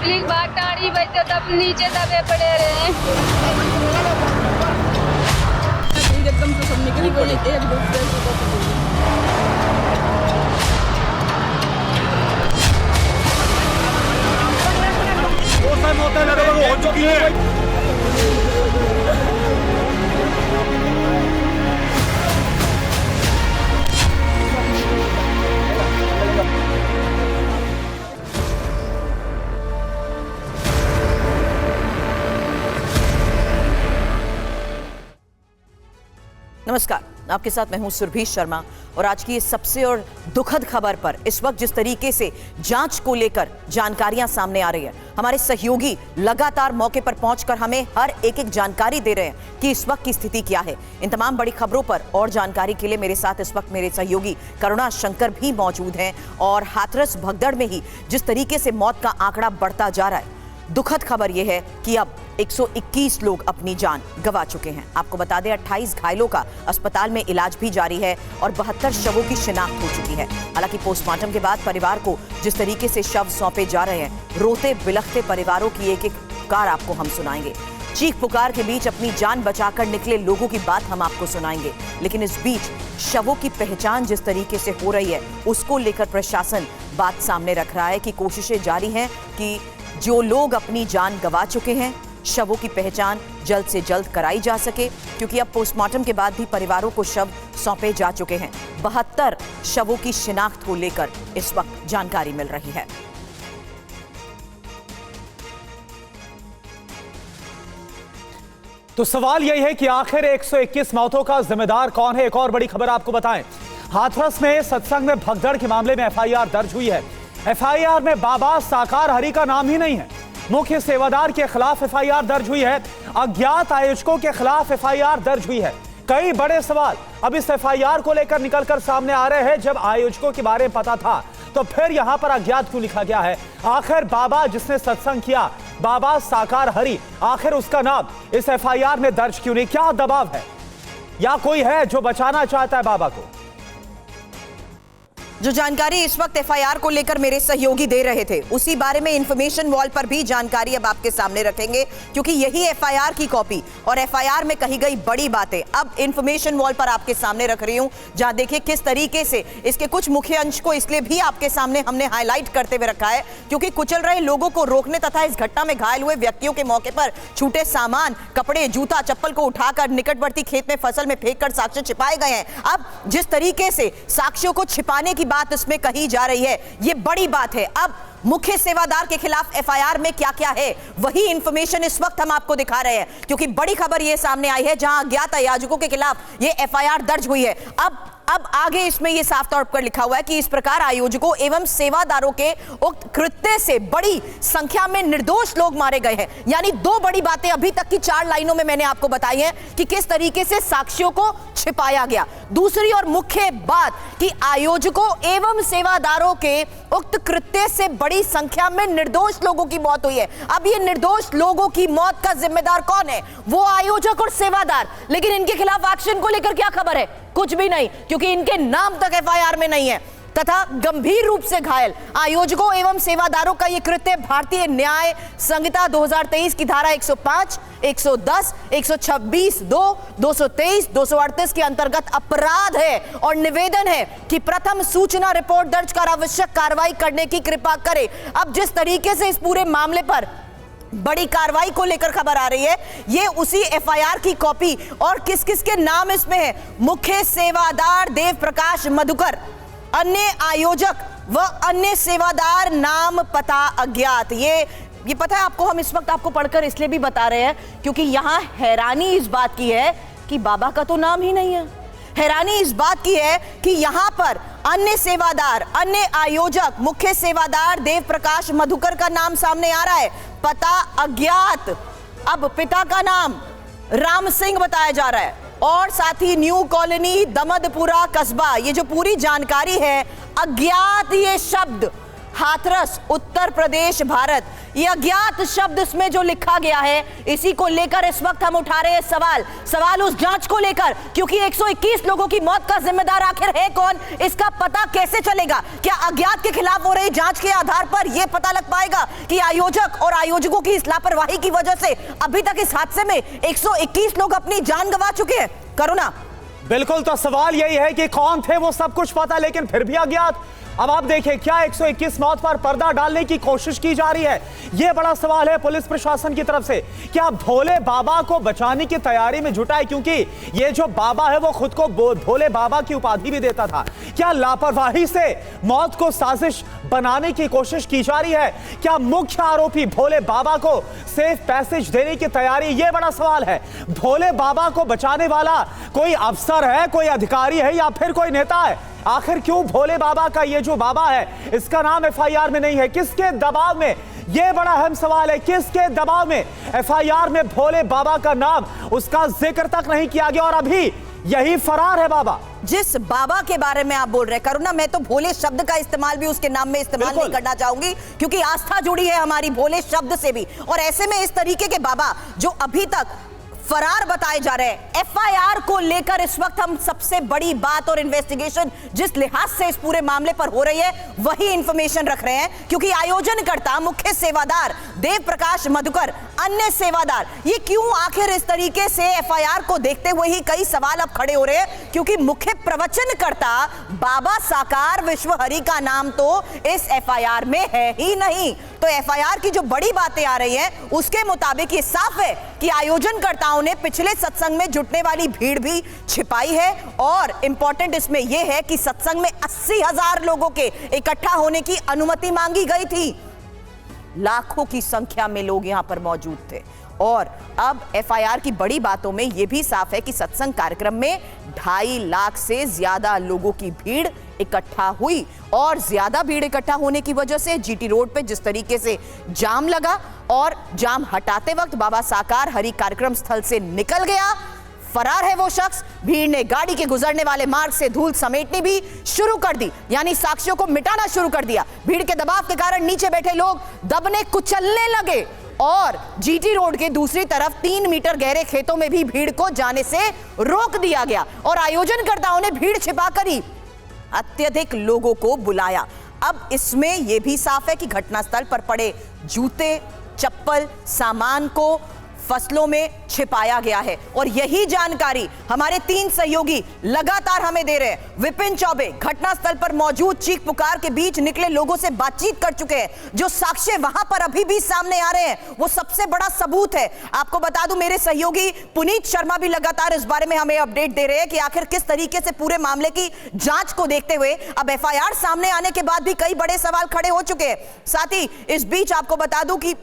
Public बाहर टाड़ी बैठे तब नीचे दबे पड़े रहे। एकदम से सब निकली गई एक दूसरे से। हो चुकी है। नमस्कार, आपके साथ मैं हूं सुरभि शर्मा और आज की इस सबसे और दुखद खबर पर इस वक्त जिस तरीके से जांच को लेकर जानकारियां सामने आ रही है, हमारे सहयोगी लगातार मौके पर पहुंचकर हमें हर एक जानकारी दे रहे हैं कि इस वक्त की स्थिति क्या है। इन तमाम बड़ी खबरों पर और जानकारी के लिए मेरे साथ इस वक्त मेरे सहयोगी करुणा शंकर भी मौजूद हैं और हाथरस भगदड़ में ही जिस तरीके से मौत का आंकड़ा बढ़ता जा रहा है, दुखद खबर यह है कि अब 121 लोग अपनी जान गंवा चुके हैं। आपको बता दें 28 घायलों का अस्पताल में इलाज भी जारी है और 72 शवों की शिनाख्त हो चुकी है। हालांकि पोस्टमार्टम के बाद परिवार को जिस तरीके से शव सौंपे जा रहे हैं, रोते बिलखते परिवारों की एक एक पुकार आपको हम सुनाएंगे। चीख पुकार के बीच अपनी जान बचाकर निकले लोगों की बात हम आपको सुनाएंगे। लेकिन इस बीच शवों की पहचान जिस तरीके से हो रही है, उसको लेकर प्रशासन बात सामने रख रहा है कि कोशिशें जारी हैं कि जो लोग अपनी जान गंवा चुके हैं, शवों की पहचान जल्द से जल्द कराई जा सके, क्योंकि अब पोस्टमार्टम के बाद भी परिवारों को शव सौंपे जा चुके हैं। 72 शवों की शिनाख्त को लेकर इस वक्त जानकारी मिल रही है। तो सवाल यही है कि आखिर 121 मौतों का जिम्मेदार कौन है। एक और बड़ी खबर आपको बताएं, हाथरस में सत्संग में भगदड़ के मामले में एफआईआर दर्ज हुई है। एफआईआर में बाबा साकार हरि का नाम ही नहीं है। मुख्य सेवादार के खिलाफ एफआईआर दर्ज हुई है। अज्ञात आयोजकों के खिलाफ एफआईआर दर्ज हुई है। कई बड़े सवाल अब इस एफआईआर को लेकर निकलकर सामने आ रहे हैं। जब आयोजकों के बारे में पता था तो फिर यहां पर अज्ञात क्यों लिखा गया है? आखिर बाबा जिसने सत्संग किया, बाबा साकार हरि, आखिर उसका नाम इस एफआईआर में दर्ज क्यों नहीं? क्या दबाव है या कोई है जो बचाना चाहता है बाबा को? जो जानकारी इस वक्त एफआईआर को लेकर मेरे सहयोगी दे रहे थे, उसी बारे में इंफॉर्मेशन वॉल पर भी जानकारी अब आपके सामने रखेंगे, क्योंकि यही एफआईआर की कॉपी और एफआईआर में कही गई बड़ी बातें अब इंफॉर्मेशन वॉल पर आपके सामने रख रही हूं, जहां देखिए किस तरीके से इसके कुछ मुख्य अंश को इसलिए भी आपके सामने हमने हाईलाइट करते हुए रखा है क्योंकि कुचल रहे लोगों को रोकने तथा इस घटना में घायल हुए व्यक्तियों के मौके पर छूटे सामान, कपड़े, जूता, चप्पल को उठाकर निकटवर्ती खेत में फसल में फेंककर साक्ष्य छिपाए गए हैं। अब जिस तरीके से साक्ष्यों को छिपाने की बात इसमें कही जा रही है, यह बड़ी बात है। अब मुख्य सेवादार के खिलाफ एफआईआर में क्या क्या है, वही इंफॉर्मेशन इस वक्त हम आपको दिखा रहे हैं, क्योंकि बड़ी खबर यह सामने आई है जहां अज्ञात आयोजकों के खिलाफ यह एफआईआर दर्ज हुई है। अब आगे इसमें यह साफ तौर पर लिखा हुआ है कि इस प्रकार आयोजकों एवं सेवादारों के उक्त कृत्य से बड़ी संख्या में निर्दोष लोग मारे गए हैं। यानी दो बड़ी बातें अभी तक की 4 लाइनों में मैंने आपको बताई हैं कि किस तरीके से साक्ष्यों को छिपाया गया। दूसरी और मुख्य बात कि आयोजकों एवं सेवादारों के उक्त कृत्य से बड़ी संख्या में निर्दोष लोगों की मौत हुई है। अब ये निर्दोष लोगों की मौत का जिम्मेदार कौन है? वो आयोजक और सेवादार। लेकिन इनके खिलाफ एक्शन को लेकर क्या खबर है? कुछ भी नहीं, क्योंकि इनके नाम तक एफआईआर में नहीं है। तथा गंभीर रूप से घायल आयोजकों एवं सेवादारों का यह कृत्य भारतीय न्याय संहिता 2023 की धारा 105, 110, 126, 223, 238 के अंतर्गत अपराध है और निवेदन है कि प्रथम सूचना रिपोर्ट दर्ज कर आवश्यक कार्रवाई करने की कृपा करे। अब जिस तरीके से इस पूरे मामले पर बड़ी कार्रवाई को लेकर खबर आ रही है, ये उसी एफआईआर की कॉपी और किस किस के नाम इसमें है। मुख्य सेवादार देव प्रकाश मधुकर, अन्य आयोजक व अन्य सेवादार नाम पता अज्ञात। ये पता है आपको, हम इस वक्त आपको पढ़कर इसलिए भी बता रहे हैं क्योंकि यहां हैरानी इस बात की है कि बाबा का तो नाम ही नहीं है। हैरानी इस बात की है कि यहां पर अन्य सेवादार, अन्य आयोजक, मुख्य सेवादार देव प्रकाश मधुकर का नाम सामने आ रहा है, पता अज्ञात। अब पिता का नाम राम सिंह बताया जा रहा है और साथ ही न्यू कॉलोनी दमदपुरा कस्बा। ये जो पूरी जानकारी है, अज्ञात ये शब्द हाथरस उत्तर प्रदेश भारत, ये अज्ञात शब्द इसमें जो लिखा गया है, इसी को लेकर इस वक्त हम उठा रहे हैं सवाल उस जांच को लेकर, क्योंकि 121 लोगों की मौत का जिम्मेदार आखिर है कौन, इसका पता कैसे चलेगा? क्या अज्ञात के खिलाफ हो रही जांच के आधार पर यह पता लग पाएगा कि आयोजक और आयोजकों की इस लापरवाही की वजह से अभी तक इस हादसे में 121 लोग अपनी जान गंवा चुके हैं? करुणा, बिल्कुल, तो सवाल यही है कि कौन थे, वो सब कुछ पता लेकिन फिर भी अज्ञात। अब आप देखिए, क्या 121 मौत पर पर्दा डालने की कोशिश की जा रही है? यह बड़ा सवाल है पुलिस प्रशासन की तरफ से। क्या भोले बाबा को बचाने की तैयारी में जुटा है? क्योंकि ये जो बाबा है वो खुद को भोले बाबा की उपाधि भी देता था। क्या लापरवाही से मौत को साजिश बनाने की कोशिश की जा रही है? क्या मुख्य आरोपी भोले बाबा को सेफ पैसेज देने की तैयारी? यह बड़ा सवाल है। भोले बाबा को बचाने वाला कोई अफसर है, कोई अधिकारी है या फिर कोई नेता है? आखिर क्यों भोले बाबा का ये जो बाबा है इसका नाम एफआईआर में नहीं है? किसके दबाव में? यह बड़ा अहम सवाल है। किसके दबाव में एफआईआर में भोले बाबा का नाम, उसका जिक्र तक नहीं किया गया और अभी यही फरार है बाबा। जिस बाबा के बारे में आप बोल रहे हैं करुणा, मैं तो भोले शब्द का इस्तेमाल भी उसके नाम में इस्तेमाल नहीं करना चाहूंगी, क्योंकि आस्था जुड़ी है हमारी भोले शब्द से भी। और ऐसे में इस तरीके के बाबा जो अभी तक फरार बताए जा रहे हैं, एफआईआर को लेकर इस वक्त हम सबसे बड़ी बात और इन्वेस्टिगेशन जिस लिहाज से इस पूरे मामले पर हो रही है वही इंफॉर्मेशन रख रहे हैं, क्योंकि आयोजनकर्ता मुख्य सेवादार देव प्रकाश मधुकर, अन्य सेवादार, ये क्यों आखिर इस तरीके से एफआईआर को देखते हुए ही कई सवाल अब खड़े हो रहे हैं, क्योंकि मुख्य प्रवचनकर्ता बाबा साकार विश्वहरि का नाम तो इस एफआईआर में है ही नहीं। तो एफआईआर की जो बड़ी बातें आ रही हैं उसके मुताबिक ये साफ है कि आयोजनकर्ताओं ने पिछले सत्संग में जुटने वाली भीड़ भी छिपाई है। और इंपॉर्टेंट इसमें यह है कि सत्संग में 80,000 लोगों के इकट्ठा होने की अनुमति मांगी गई थी। लाखों की संख्या में लोग यहां पर मौजूद थे। और अब एफआईआर की बड़ी बातों में यह भी साफ है कि सत्संग कार्यक्रम में 2.5 लाख से ज्यादा लोगों की भीड़ इकट्ठा हुई। और ज्यादा भीड़ इकट्ठा होने की वजह से जीटी रोड पे जिस तरीके से जाम लगा, और जाम हटाते वक्त बाबा साकार हरि कार्यक्रम स्थल से निकल गया, फरार है वो शख्स। भीड़ ने गाड़ी के गुजरने वाले मार्ग से धूल समेटनी भी शुरू कर दी, यानी साक्ष्यों को मिटाना शुरू कर दिया। भीड़ के दबाव के कारण नीचे बैठे लोग दबने कुचलने लगे और जीटी रोड के दूसरी तरफ 3 मीटर गहरे खेतों में भी भीड़ को जाने से रोक दिया गया। और आयोजनकर्ताओं ने भीड़ छिपाकर ही अत्यधिक लोगों को बुलाया। अब इसमें यह भी साफ है कि घटनास्थल पर पड़े जूते, चप्पल, सामान को फसलों में छिपाया गया है। और यही जानकारी हमारे 3 सहयोगी लगातार हमें दे रहे हैं। विपिन चौबे घटनास्थल पर मौजूद चीख पुकार के बीच निकले लोगों से बातचीत कर चुके हैं। जो साक्ष्य वहां पर अभी भी सामने आ रहे हैं वो सबसे बड़ा सबूत है। आपको बता दूं, मेरे सहयोगी पुनीत शर्मा भी लगातार इस बारे में हमें अपडेट दे रहे हैं कि आखिर किस तरीके से पूरे मामले की जांच को देखते हुए अब एफआईआर सामने आने के बाद भी कई बड़े सवाल खड़े हो चुके हैं। साथ ही इस बीच आपको बता दूं कि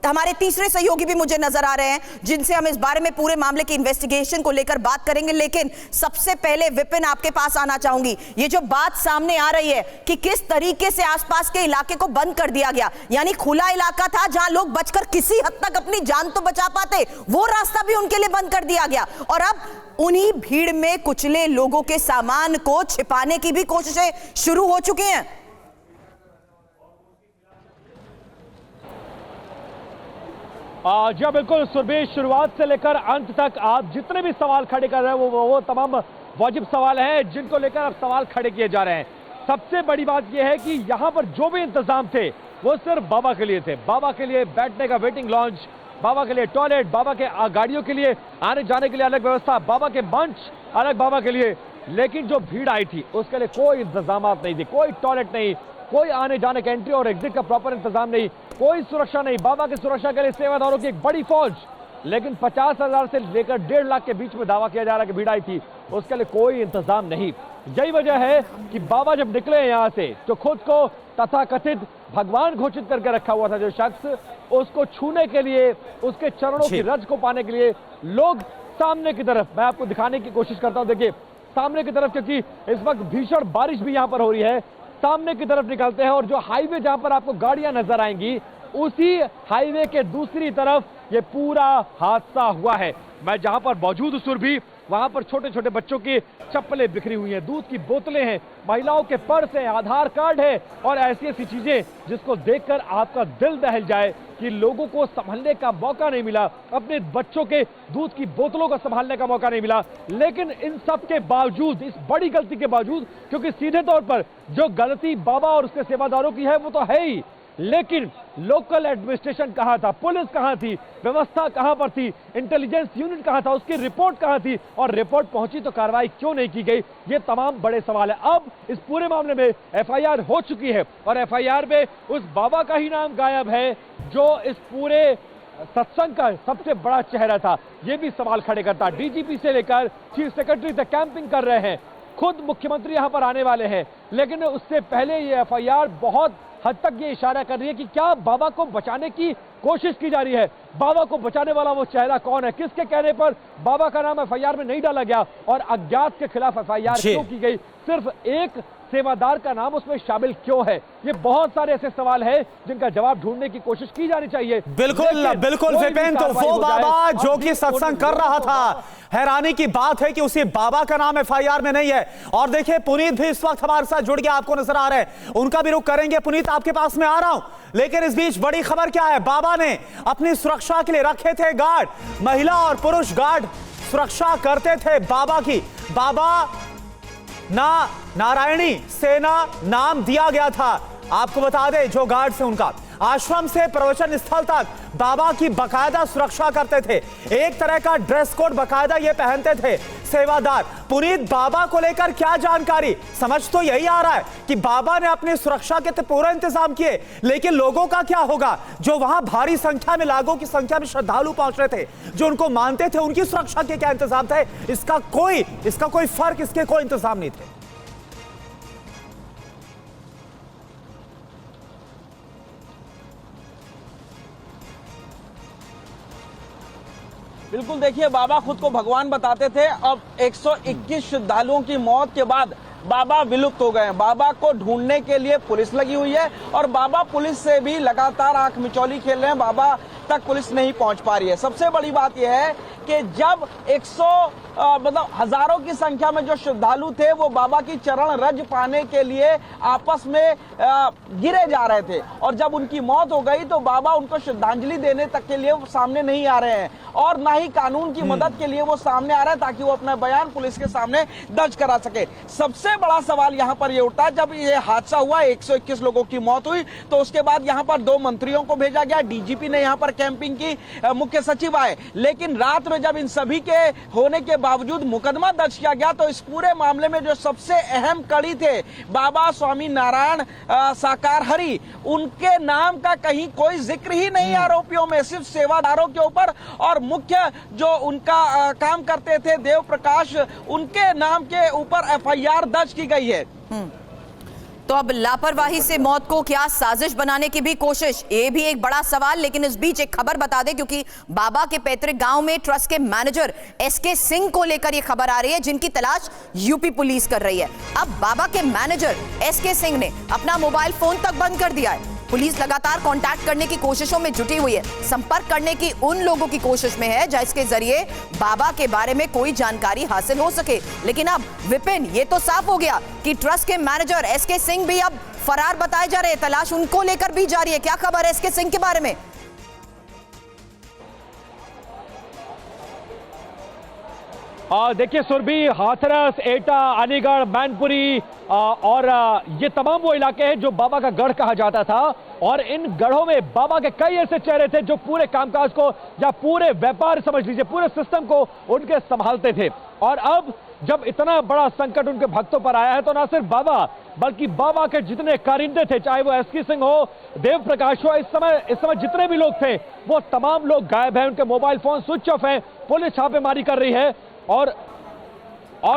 हमारे तीसरे सहयोगी भी मुझे नजर आ रहे हैं, जिनसे हम इस बारे में पूरे मामले की इन्वेस्टिगेशन को लेकर बात करेंगे। लेकिन सबसे पहले विपिन, आपके पास आना चाहूंगी। ये जो बात सामने आ रही है कि किस तरीके से आसपास के इलाके को बंद कर दिया गया, यानी खुला इलाका था जहां लोग बचकर किसी हद तक अपनी जान तो बचा पाते, वो रास्ता भी उनके लिए बंद कर दिया गया। और अब उन्हीं भीड़ में कुचले लोगों के सामान को छिपाने की भी कोशिशें शुरू हो चुकी हैं। जी हाँ, बिल्कुल सुरभि, शुरुआत से लेकर अंत तक आप जितने भी सवाल खड़े कर रहे हैं वो तमाम वाजिब सवाल हैं जिनको लेकर अब सवाल खड़े किए जा रहे हैं। सबसे बड़ी बात यह है कि यहाँ पर जो भी इंतजाम थे वो सिर्फ बाबा के लिए थे। बाबा के लिए बैठने का वेटिंग लॉन्च, बाबा के लिए टॉयलेट, बाबा के गाड़ियों के लिए आने जाने के लिए अलग व्यवस्था, बाबा के मंच अलग बाबा के लिए। लेकिन जो भीड़ आई थी उसके लिए कोई इंतजाम नहीं थे, कोई टॉयलेट नहीं, कोई आने जाने का एंट्री और एग्जिट का प्रॉपर इंतजाम नहीं, कोई सुरक्षा नहीं। बाबा की सुरक्षा के लिए सेवादारों की एक बड़ी फौज, लेकिन 50,000 से लेकर 1.5 लाख के बीच में दावा किया जा रहा है कि भीड़ आई थी, उसके लिए कोई इंतजाम नहीं। यही वजह है कि बाबा जब निकले यहां से तो खुद को तथाकथित भगवान घोषित करके रखा हुआ था जो शख्स, उसको छूने के लिए, उसके चरणों की रज को पाने के लिए लोग सामने की तरफ, मैं आपको दिखाने की कोशिश करता हूं, देखिए सामने की तरफ, क्योंकि इस वक्त भीषण बारिश भी यहां पर हो रही है, सामने की तरफ निकलते हैं। और जो हाईवे जहां पर आपको गाड़ियां नजर आएंगी, उसी हाईवे के दूसरी तरफ ये पूरा हादसा हुआ है। मैं जहां पर मौजूद हूं सुरभि, वहां पर छोटे छोटे बच्चों की चप्पलें बिखरी हुई हैं, दूध की बोतलें हैं, महिलाओं के पर्स हैं, आधार कार्ड है और ऐसी ऐसी चीजें जिसको देखकर आपका दिल दहल जाए कि लोगों को संभालने का मौका नहीं मिला, अपने बच्चों के दूध की बोतलों को संभालने का मौका नहीं मिला। लेकिन इन सब के बावजूद, इस बड़ी गलती के बावजूद, क्योंकि सीधे तौर पर जो गलती बाबा और उसके सेवादारों की है वो तो है ही, लेकिन लोकल एडमिनिस्ट्रेशन कहां था, पुलिस कहां थी, व्यवस्था कहां पर थी, इंटेलिजेंस यूनिट कहां था, उसकी रिपोर्ट कहां थी और रिपोर्ट पहुंची तो कार्रवाई क्यों नहीं की गई, ये तमाम बड़े सवाल है। अब इस पूरे मामले में एफआईआर हो चुकी है और एफआईआर में उस बाबा का ही नाम गायब है जो इस पूरे सत्संग का सबसे बड़ा चेहरा था। यह भी सवाल खड़े करता। डीजीपी से लेकर चीफ सेक्रेटरी तक कैंपिंग कर रहे हैं, खुद मुख्यमंत्री यहां पर आने वाले हैं, लेकिन उससे पहले ये एफआईआर बहुत हद तक ये इशारा कर रही है कि क्या बाबा को बचाने की कोशिश की जा रही है। बाबा को बचाने वाला वो चेहरा कौन है, किसके कहने पर बाबा का नाम एफआईआर में नहीं डाला गया और अज्ञात के खिलाफ एफआईआर क्यों की गई, सिर्फ एक सेवादार का नाम उसमें शामिल क्यों है। ये बहुत सारे ऐसे सवाल हैं जिनका जवाब ढूंढने की कोशिश की जानी चाहिए। बिल्कुल बिल्कुल विपिन, तो वो बाबा जो कि सत्संग कर रहा था, हैरानी की बात है कि उसी बाबा का नाम एफआईआर में नहीं है। और देखिए पुनीत भी इस वक्त हमारे साथ जुड़ गया, आपको नजर आ रहे हैं, उनका भी रुख करेंगे। पुनीत, आपके पास में आ रहा हूं, लेकिन इस बीच बड़ी खबर क्या है, बाबा ने अपनी सुरक्षा के लिए रखे थे गार्ड, महिला और पुरुष गार्ड सुरक्षा करते थे बाबा की। बाबा नारायणी सेना नाम दिया गया था। आपको बता दें, जो गार्ड से उनका आश्रम से प्रवचन स्थल तक बाबा की बकायदा सुरक्षा करते थे, एक तरह का ड्रेस कोड बकायदा ये पहनते थे सेवादार। पुनीत, बाबा को लेकर क्या जानकारी? समझ तो यही आ रहा है कि बाबा ने अपनी सुरक्षा के तो पूरा इंतजाम किए, लेकिन लोगों का क्या होगा जो वहां भारी संख्या में, लाखों की संख्या में श्रद्धालु पहुंच रहे थे, जो उनको मानते थे, उनकी सुरक्षा के क्या इंतजाम थे? इसका कोई फर्क, इसके कोई इंतजाम नहीं थे। बिल्कुल, देखिए बाबा खुद को भगवान बताते थे। अब 121 श्रद्धालुओं की मौत के बाद बाबा विलुप्त हो गए। बाबा को ढूंढने के लिए पुलिस लगी हुई है और बाबा पुलिस से भी लगातार आंख मिचौली खेल रहे हैं, बाबा तक पुलिस नहीं पहुंच पा रही है। सबसे बड़ी बात यह है कि जब 100 मतलब हजारों की संख्या में जो श्रद्धालु थे वो बाबा की चरण रज पाने के लिए आपस में गिरे जा रहे थे और जब उनकी मौत हो गई तो बाबा उनको श्रद्धांजलि देने तक के लिए सामने नहीं आ रहे हैं और ना ही कानून की मदद के लिए वो सामने आ रहा है ताकि वो अपना बयान पुलिस के सामने दर्ज करा सके। सबसे बड़ा सवाल यहाँ पर ये उठता है, जब ये हादसा हुआ, 121 लोगों की मौत हुई, तो उसके बाद यहाँ पर 2 मंत्रियों को भेजा गया, डीजीपी ने यहाँ पर कैंपिंग की, मुख्य सचिव आए, लेकिन रात में जब इन सभी के होने के बावजूद मुकदमा दर्ज किया गया तो इस पूरे मामले में जो सबसे अहम कड़ी थे बाबा स्वामी नारायण साकार हरि, उनके नाम का कहीं कोई जिक्र ही नहीं आरोपियों में, सिर्फ सेवादारों के ऊपर और मुख्य जो उनका काम करते थे देव प्रकाश, उनके नाम के ऊपर एफआईआर दर्ज की गई है। तो अब लापरवाही से मौत को क्या साजिश बनाने की भी कोशिश, ये भी एक बड़ा सवाल। लेकिन इस बीच एक खबर बता दें, क्योंकि बाबा के पैतृक गांव में ट्रस्ट के मैनेजर एसके सिंह को लेकर यह खबर आ रही है, जिनकी तलाश यूपी पुलिस कर रही है। अब बाबा के मैनेजर एसके सिंह ने अपना मोबाइल फोन तक बंद कर दिया है। पुलिस लगातार कांटेक्ट करने की कोशिशों में जुटी हुई है, संपर्क करने की उन लोगों की कोशिश में है जिसके जरिए बाबा के बारे में कोई जानकारी हासिल हो सके। लेकिन अब विपिन, ये तो साफ हो गया कि ट्रस्ट के मैनेजर एसके सिंह भी अब फरार बताए जा रहे हैं, तलाश उनको लेकर भी जारी है। क्या खबर है एसके सिंह के बारे में? देखिए सुरभि, हाथरस, एटा, अलीगढ़, मैनपुरी और ये तमाम वो इलाके हैं जो बाबा का गढ़ कहा जाता था और इन गढ़ों में बाबा के कई ऐसे चेहरे थे जो पूरे कामकाज को या पूरे व्यापार समझ लीजिए, पूरे सिस्टम को उनके संभालते थे। और अब जब इतना बड़ा संकट उनके भक्तों पर आया है तो ना सिर्फ बाबा बल्कि बाबा के जितने कारिंदे थे, चाहे वो एसके सिंह हो, देव प्रकाश हो, इस समय जितने भी लोग थे वो तमाम लोग गायब हैं, उनके मोबाइल फोन स्विच ऑफ हैं। पुलिस छापेमारी कर रही है और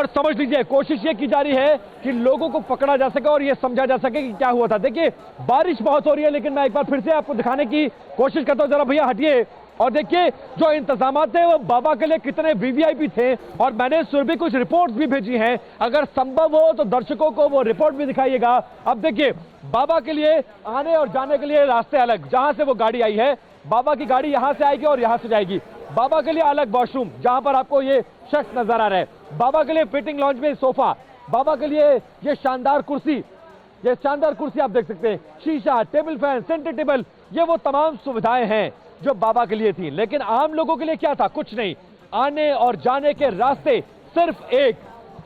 समझ लीजिए कोशिश ये की जा रही है कि लोगों को पकड़ा जा सके और ये समझा जा सके कि क्या हुआ था। देखिए बारिश बहुत हो रही है, लेकिन मैं एक बार फिर से आपको दिखाने की कोशिश करता हूं, जरा भैया हटिए और देखिए जो इंतजाम थे वो बाबा के लिए कितने वीवीआईपी थे। और मैंने सुरभि कुछ रिपोर्ट्स भी भेजी हैं, अगर संभव हो तो दर्शकों को वो रिपोर्ट भी दिखाइएगा। अब देखिए बाबा के लिए आने और जाने के लिए रास्ते अलग, जहां से वो गाड़ी आई है बाबा की गाड़ी यहां से आएगी और यहां से जाएगी। बाबा के लिए अलग वॉशरूम, जहां पर आपको ये शख्स नजर आ रहा है। बाबा के लिए फिटिंग लॉन्ज में सोफा, बाबा के लिए ये शानदार कुर्सी आप देख सकते हैं, शीशा, टेबल फैन, सेंटर टेबल, ये वो तमाम सुविधाएं हैं जो बाबा के लिए थी। लेकिन आम लोगों के लिए क्या था? कुछ नहीं। आने और जाने के रास्ते सिर्फ एक,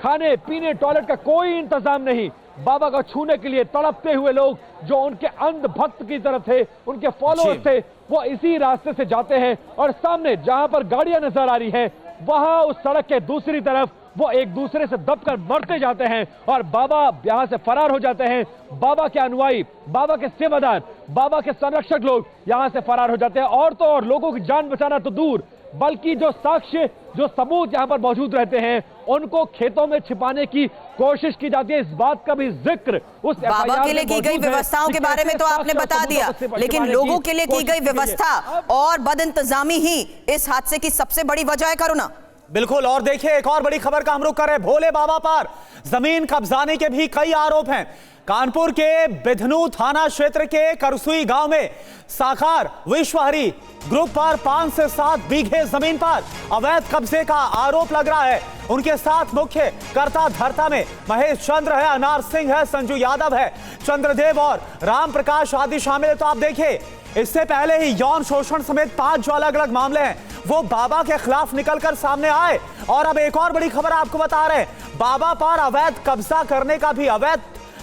खाने पीने टॉयलेट का कोई इंतजाम नहीं। बाबा को छूने के लिए तड़पते हुए लोग जो उनके अंध भक्त की तरफ थे, उनके फॉलोअर्स थे, वो इसी रास्ते से जाते हैं और सामने जहां पर गाड़ियां नजर आ रही हैं, वहां उस सड़क के दूसरी तरफ वो एक दूसरे से दबकर मरते जाते हैं और बाबा यहां से फरार हो जाते हैं। बाबा के अनुयायी, बाबा के सेवादार, बाबा के संरक्षक लोग यहां से फरार हो जाते हैं। और तो और लोगों की जान बचाना तो दूर, बल्कि जो साक्ष्य, जो सबूत यहां पर मौजूद रहते हैं, उनको खेतों में छिपाने की कोशिश की जाती है। इस बात का भी जिक्र उस बाबा के लिए की गई व्यवस्थाओं के बारे में तो आपने बता दिया, लेकिन लोगों के लिए की गई व्यवस्था और बदइंतजामी ही इस हादसे की सबसे बड़ी वजह है करुणा। बिल्कुल। और देखिए, एक और बड़ी खबर का हम रुख करें। भोले बाबा पर जमीन कब्जाने के भी कई आरोप हैं। कानपुर के बिधनू थाना क्षेत्र के करसुई गांव में साकार विश्वहरी ग्रुप पर 5 से 7 बीघे जमीन पर अवैध कब्जे का आरोप लग रहा है। उनके साथ मुख्य कर्ता धर्ता में महेश चंद्र है, अनार सिंह है, संजू यादव है, चंद्रदेव और राम प्रकाश आदि शामिल है। तो आप देखिए, इससे पहले ही यौन शोषण समेत 5 जो अलग अलग मामले हैं वो बाबा के खिलाफ निकलकर सामने आए। और अब एक और बड़ी खबर आपको बता रहे हैं, बाबा पर अवैध कब्जा करने का भी, अवैध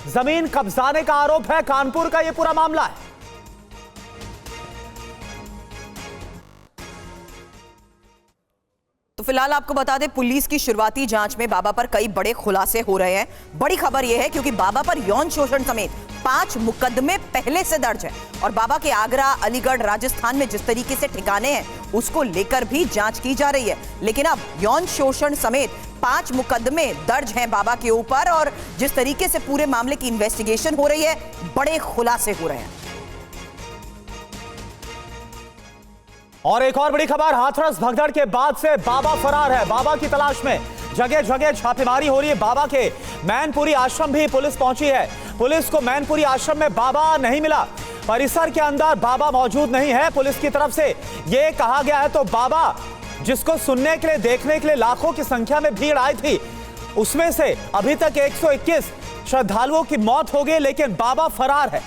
जमीन कब्जाने का आरोप है। कानपुर का ये पूरा मामला है। तो फिलहाल आपको बता दें, पुलिस की शुरुआती जांच में बाबा पर कई बड़े खुलासे हो रहे हैं। बड़ी खबर यह है क्योंकि बाबा पर यौन शोषण समेत 5 मुकदमे पहले से दर्ज हैं और बाबा के आगरा, अलीगढ़, राजस्थान में जिस तरीके से ठिकाने हैं उसको लेकर भी जांच की जा रही है। लेकिन अब यौन शोषण समेत 5 मुकदमे दर्ज हैं बाबा के ऊपर और जिस तरीके से पूरे मामले की इन्वेस्टिगेशन हो रही है, बड़े खुलासे हो रहे हैं। और एक और बड़ी खबर, हाथरस भगदड़ के बाद से बाबा फरार है। बाबा की तलाश में जगह जगह छापेमारी हो रही है। बाबा के मैनपुरी आश्रम भी पुलिस पहुंची है। पुलिस को मैनपुरी आश्रम में बाबा नहीं मिला, परिसर के अंदर बाबा मौजूद नहीं है। पुलिस की तरफ से यह कहा गया है। तो बाबा जिसको सुनने के लिए, देखने के लिए लाखों की संख्या में भीड़ आई थी, उसमें से अभी तक 121 श्रद्धालुओं की मौत हो गई, लेकिन बाबा फरार है।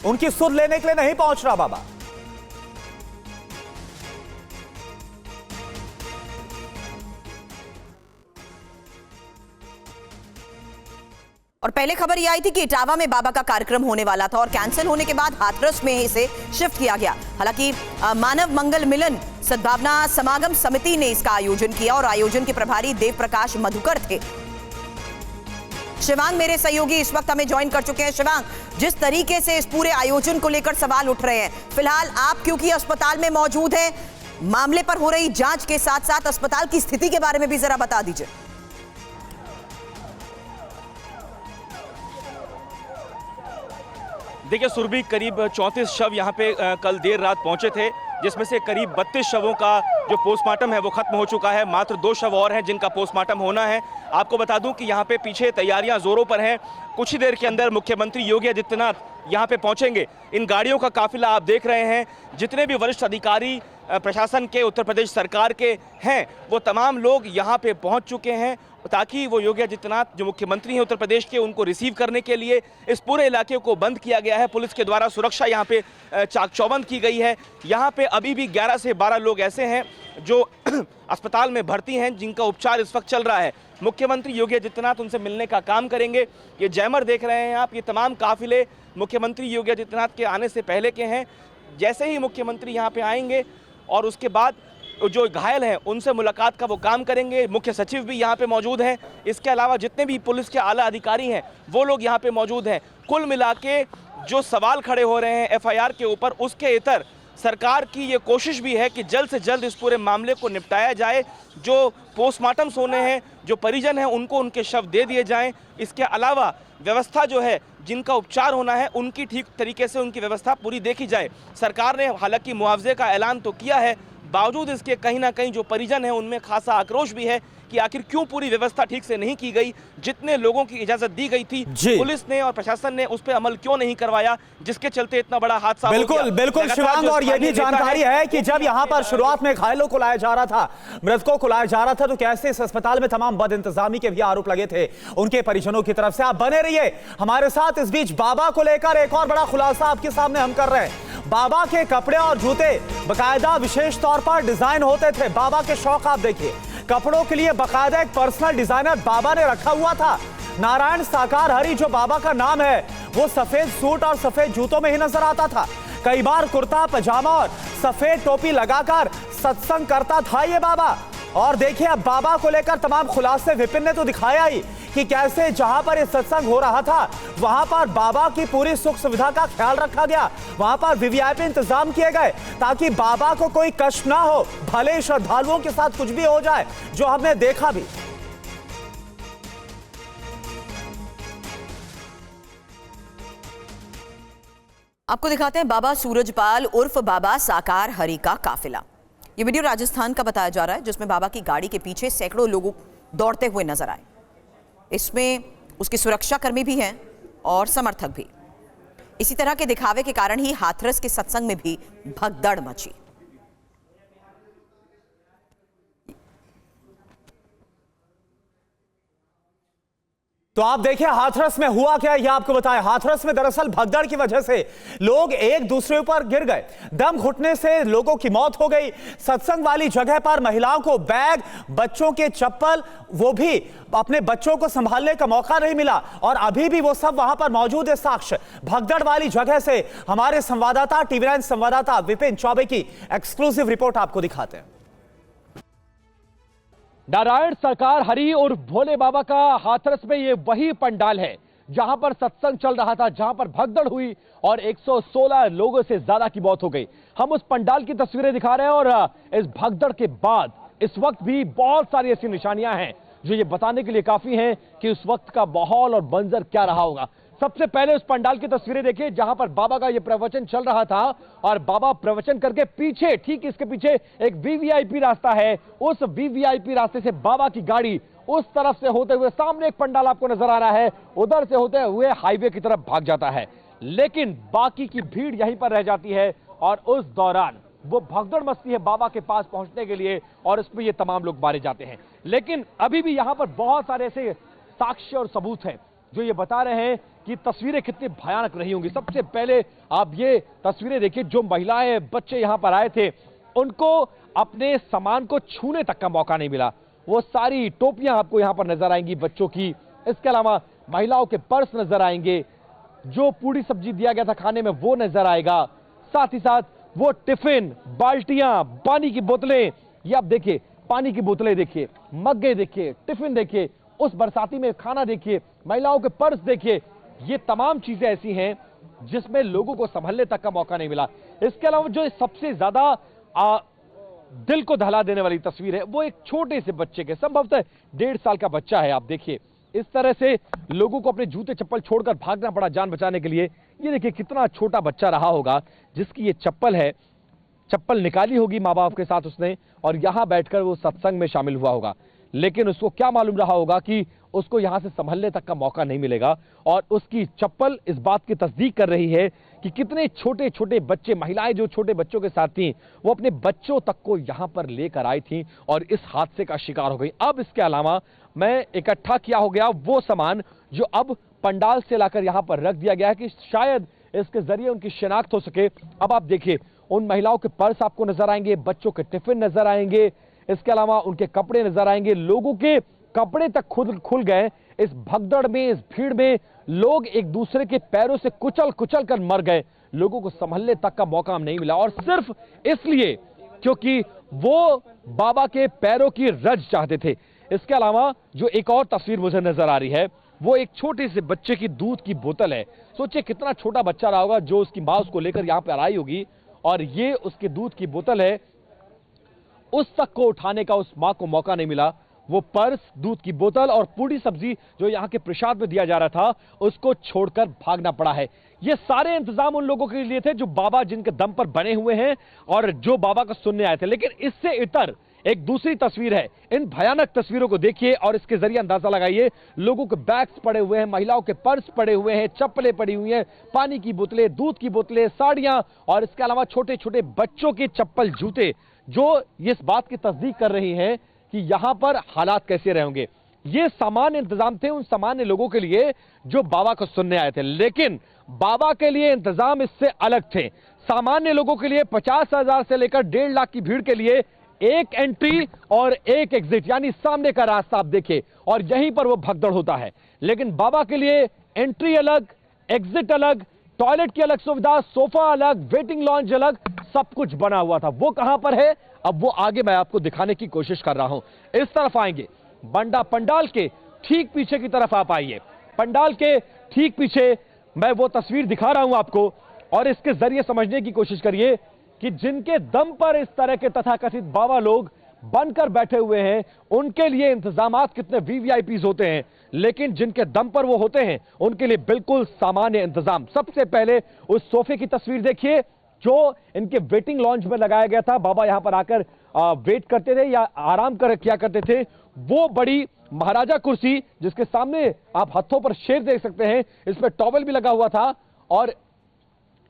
उनकी सुध लेने के लिए नहीं पहुंच रहा बाबा। और पहले खबर यह आई थी कि इटावा में बाबा का कार्यक्रम होने वाला था और कैंसिल होने के बाद हाथरस में इसे शिफ्ट किया गया। हालांकि मानव मंगल मिलन सद्भावना समागम समिति ने इसका आयोजन किया और आयोजन के प्रभारी देव प्रकाश मधुकर थे। शिवांग मेरे सहयोगी इस वक्त हमें ज्वाइन कर चुके हैं। शिवांग, जिस तरीके से इस पूरे आयोजन को लेकर सवाल उठ रहे हैं, फिलहाल आप क्योंकि अस्पताल में मौजूद हैं, मामले पर हो रही जांच के साथ साथ अस्पताल की स्थिति के बारे में भी जरा बता दीजिए। देखिए सुरभि, करीब 34 शव यहाँ पे कल देर रात पहुंचे थे, जिसमें से करीब 32 शवों का जो पोस्टमार्टम है वो खत्म हो चुका है। मात्र 2 शव और हैं जिनका पोस्टमार्टम होना है। आपको बता दूं कि यहाँ पे पीछे तैयारियां जोरों पर हैं। कुछ ही देर के अंदर मुख्यमंत्री योगी आदित्यनाथ यहाँ पे पहुँचेंगे। इन गाड़ियों का काफिला आप देख रहे हैं। जितने भी वरिष्ठ अधिकारी प्रशासन के, उत्तर प्रदेश सरकार के हैं, वो तमाम लोग यहाँ पे पहुँच चुके हैं ताकि वो योगी आदित्यनाथ जो मुख्यमंत्री हैं उत्तर प्रदेश के, उनको रिसीव करने के लिए इस पूरे इलाके को बंद किया गया है। पुलिस के द्वारा सुरक्षा यहाँ पे चाक चौबंद की गई है। यहाँ पे अभी भी 11 से 12 लोग ऐसे हैं जो अस्पताल में भर्ती हैं, जिनका उपचार इस वक्त चल रहा है। मुख्यमंत्री योगी आदित्यनाथ उनसे मिलने का काम करेंगे। ये जैमर देख रहे हैं आप, ये तमाम काफिले मुख्यमंत्री योगी आदित्यनाथ के आने से पहले के हैं। जैसे ही मुख्यमंत्री यहाँ पे आएंगे और उसके बाद जो घायल हैं उनसे मुलाकात का वो काम करेंगे। मुख्य सचिव भी यहाँ पे मौजूद हैं। इसके अलावा जितने भी पुलिस के आला अधिकारी हैं वो लोग यहाँ पे मौजूद हैं। कुल मिला के जो सवाल खड़े हो रहे हैं एफआईआर के ऊपर, उसके इतर सरकार की ये कोशिश भी है कि जल्द से जल्द इस पूरे मामले को निपटाया जाए। जो पोस्टमार्टम्स होने हैं, जो परिजन हैं, उनको उनके शव दे दिए जाएं। इसके अलावा व्यवस्था जो है, जिनका उपचार होना है, उनकी ठीक तरीके से उनकी व्यवस्था पूरी देखी जाए। सरकार ने हालांकि मुआवजे का ऐलान तो किया है, बावजूद इसके कहीं ना कहीं जो परिजन है उनमें खासा आक्रोश भी है कि आखिर क्यों पूरी व्यवस्था ठीक से नहीं की गई, जितने लोगों की इजाजत दी गई थी पुलिस ने और प्रशासन ने उस पर अमल क्यों नहीं करवाया, जिसके चलते इतना बड़ा हादसा बिल्कुल बिल्कुल शिवांग। और यह भी जानकारी है कि जब यहां पर शुरुआत में घायलों को लाया जा रहा था, मृतकों को लाया जा रहा था, तो कैसे इस अस्पताल में तमाम बद इंतजामी के भी आरोप लगे थे उनके परिजनों की तरफ से। आप बने रहिए हमारे साथ। इस बीच बाबा को लेकर एक और बड़ा खुलासा आपके सामने हम कर रहे हैं। बाबा के कपड़े और जूते बाकायदा विशेष तौर पर डिजाइन होते थे। बाबा के शौक आप देखिए, कपड़ों के लिए बाकायदा एक पर्सनल डिजाइनर बाबा ने रखा हुआ था। नारायण साकार हरि जो बाबा का नाम है, वो सफेद सूट और सफेद जूतों में ही नजर आता था। कई बार कुर्ता पजामा और सफेद टोपी लगाकर सत्संग करता था ये बाबा। और देखिए अब बाबा को लेकर तमाम खुलासे विपिन ने तो दिखाया ही कि कैसे जहां पर ये सत्संग हो रहा था वहां पर बाबा की पूरी सुख सुविधा का ख्याल रखा गया। वहां पर वीवीआईपी इंतजाम किए गए ताकि बाबा को कोई कष्ट ना हो, भले श्रद्धालुओं के साथ कुछ भी हो जाए, जो हमने देखा भी। आपको दिखाते हैं बाबा सूरजपाल उर्फ बाबा साकार हरि का काफिला। ये वीडियो राजस्थान का बताया जा रहा है, जिसमें बाबा की गाड़ी के पीछे सैकड़ों लोग दौड़ते हुए नजर आए। इसमें उसके सुरक्षा कर्मी भी हैं और समर्थक भी। इसी तरह के दिखावे के कारण ही हाथरस के सत्संग में भी भगदड़ मची। तो आप देखिए हाथरस में हुआ क्या, यह आपको बताएं। हाथरस में दरअसल भगदड़ की वजह से लोग एक दूसरे पर गिर गए, दम घुटने से लोगों की मौत हो गई। सत्संग वाली जगह पर महिलाओं को बैग, बच्चों के चप्पल, वो भी अपने बच्चों को संभालने का मौका नहीं मिला, और अभी भी वो सब वहां पर मौजूद है साक्ष्य। भगदड़ वाली जगह से हमारे संवाददाता, टीवी9 संवाददाता विपिन चौबे की एक्सक्लूसिव रिपोर्ट आपको दिखाते हैं। नारायण सरकार हरि और भोले बाबा का हाथरस में ये वही पंडाल है जहां पर सत्संग चल रहा था, जहां पर भगदड़ हुई और 116 लोगों से ज्यादा की मौत हो गई। हम उस पंडाल की तस्वीरें दिखा रहे हैं और इस भगदड़ के बाद इस वक्त भी बहुत सारी ऐसी निशानियां हैं जो ये बताने के लिए काफी हैं कि उस वक्त का माहौल और मंजर क्या रहा होगा। सबसे पहले उस पंडाल की तस्वीरें देखिए जहां पर बाबा का ये प्रवचन चल रहा था, और बाबा प्रवचन करके पीछे, ठीक इसके पीछे एक वीवीआईपी रास्ता है। उस वीवीआईपी रास्ते से बाबा की गाड़ी उस तरफ से होते हुए, सामने एक पंडाल आपको नजर आ रहा है, उधर से होते हुए हाईवे की तरफ भाग जाता है। लेकिन बाकी की भीड़ यहीं पर रह जाती है और उस दौरान वो भगदड़ मचती है बाबा के पास पहुंचने के लिए, और उसमें ये तमाम लोग मारे जाते हैं। लेकिन अभी भी यहां पर बहुत सारे ऐसे साक्ष्य और सबूत हैं जो ये बता रहे हैं कि तस्वीरें कितनी भयानक रही होंगी। सबसे पहले आप ये तस्वीरें देखिए, जो महिलाएं, बच्चे यहां पर आए थे, उनको अपने सामान को छूने तक का मौका नहीं मिला। वो सारी टोपियां आपको यहां पर नजर आएंगी बच्चों की, इसके अलावा महिलाओं के पर्स नजर आएंगे, जो पूरी सब्जी दिया गया था खाने में वो नजर आएगा, साथ ही साथ वो टिफिन, बाल्टियां, पानी की बोतलें, ये आप देखिए, पानी की बोतलें देखिए, मग्गे देखिए, टिफिन देखिए, उस बरसाती में खाना देखिए, महिलाओं के पर्स देखिए। ये तमाम चीजें ऐसी हैं जिसमें लोगों को संभलने तक का मौका नहीं मिला। इसके अलावा जो सबसे ज्यादा दिल को दहला देने वाली तस्वीर है वो एक छोटे से बच्चे के, संभवतः 1.5 साल का बच्चा है। आप देखिए इस तरह से लोगों को अपने जूते चप्पल छोड़कर भागना पड़ा जान बचाने के लिए। ये देखिए कितना छोटा बच्चा रहा होगा जिसकी ये चप्पल है, चप्पल निकाली होगी माँ बाप के साथ उसने, और यहां बैठकर वो सत्संग में शामिल हुआ होगा। लेकिन उसको क्या मालूम रहा होगा कि उसको यहां से संभलने तक का मौका नहीं मिलेगा, और उसकी चप्पल इस बात की तस्दीक कर रही है कि कितने छोटे छोटे बच्चे, महिलाएं जो छोटे बच्चों के साथ थी, वो अपने बच्चों तक को यहां पर लेकर आई थी और इस हादसे का शिकार हो गई। अब इसके अलावा मैं इकट्ठा किया हो गया वो सामान जो अब पंडाल से लाकर यहां पर रख दिया गया है कि शायद इसके जरिए उनकी शिनाख्त हो सके। अब आप देखिए, उन महिलाओं के पर्स आपको नजर आएंगे, बच्चों के टिफिन नजर आएंगे, इसके अलावा उनके कपड़े नजर आएंगे। लोगों के कपड़े तक खुद खुल गए। इस भगदड़ में, इस भीड़ में लोग एक दूसरे के पैरों से कुचल कुचल कर मर गए। लोगों को संभलने तक का मौका नहीं मिला, और सिर्फ इसलिए क्योंकि वो बाबा के पैरों की रज चाहते थे। इसके अलावा जो एक और तस्वीर मुझे नजर आ रही है वो एक छोटे से बच्चे की दूध की बोतल है। सोचिए कितना छोटा बच्चा रहा होगा जो उसकी मां उसको लेकर यहां पर आई होगी, और ये उसके दूध की बोतल है। उस तक को उठाने का उस मां को मौका नहीं मिला। वो पर्स, दूध की बोतल और पूरी सब्जी जो यहाँ के प्रसाद में दिया जा रहा था, उसको छोड़कर भागना पड़ा है। ये सारे इंतजाम उन लोगों के लिए थे जो बाबा जिनके दम पर बने हुए हैं और जो बाबा को सुनने आए थे। लेकिन इससे इतर एक दूसरी तस्वीर है। इन भयानक तस्वीरों को देखिए और इसके जरिए अंदाजा लगाइए। लोगों के बैग्स पड़े हुए हैं, महिलाओं के पर्स पड़े हुए हैं, चप्पलें पड़ी हुई हैं, पानी की बोतलें, दूध की बोतलें, साड़ियां और इसके अलावा छोटे छोटे बच्चों के चप्पल, जूते, जो इस बात की तस्दीक कर रही हैं कि यहां पर हालात कैसे रहेंगे। ये सामान्य इंतजाम थे उन सामान्य लोगों के लिए जो बाबा को सुनने आए थे, लेकिन बाबा के लिए इंतजाम इससे अलग थे। सामान्य लोगों के लिए 50,000 से लेकर 1.5 लाख की भीड़ के लिए एक एंट्री और एक एग्जिट, यानी सामने का रास्ता आप देखिए और यहीं पर वो भगदड़ होता है। लेकिन बाबा के लिए एंट्री अलग, एग्जिट अलग, टॉयलेट की अलग सुविधा, सोफा अलग, वेटिंग लॉन्ज अलग, सब कुछ बना हुआ था। वो कहां पर है, अब वो आगे मैं आपको दिखाने की कोशिश कर रहा हूं। इस तरफ आएंगे, बंडा पंडाल के ठीक पीछे की तरफ आप आइए। पंडाल के ठीक पीछे मैं वो तस्वीर दिखा रहा हूं आपको और इसके जरिए समझने की कोशिश करिए कि जिनके दम पर इस तरह के तथाकथित बाबा लोग बनकर बैठे हुए हैं, उनके लिए इंतजामात कितने वीवीआईपीज होते हैं, लेकिन जिनके दम पर वो होते हैं उनके लिए बिल्कुल सामान्य इंतजाम। सबसे पहले उस सोफे की तस्वीर देखिए जो इनके वेटिंग लॉन्ज में लगाया गया था। बाबा यहां पर आकर वेट करते थे या आराम किया करते थे। वो बड़ी महाराजा कुर्सी जिसके सामने आप हाथों पर शेर देख सकते हैं, इसमें टॉवेल भी लगा हुआ था और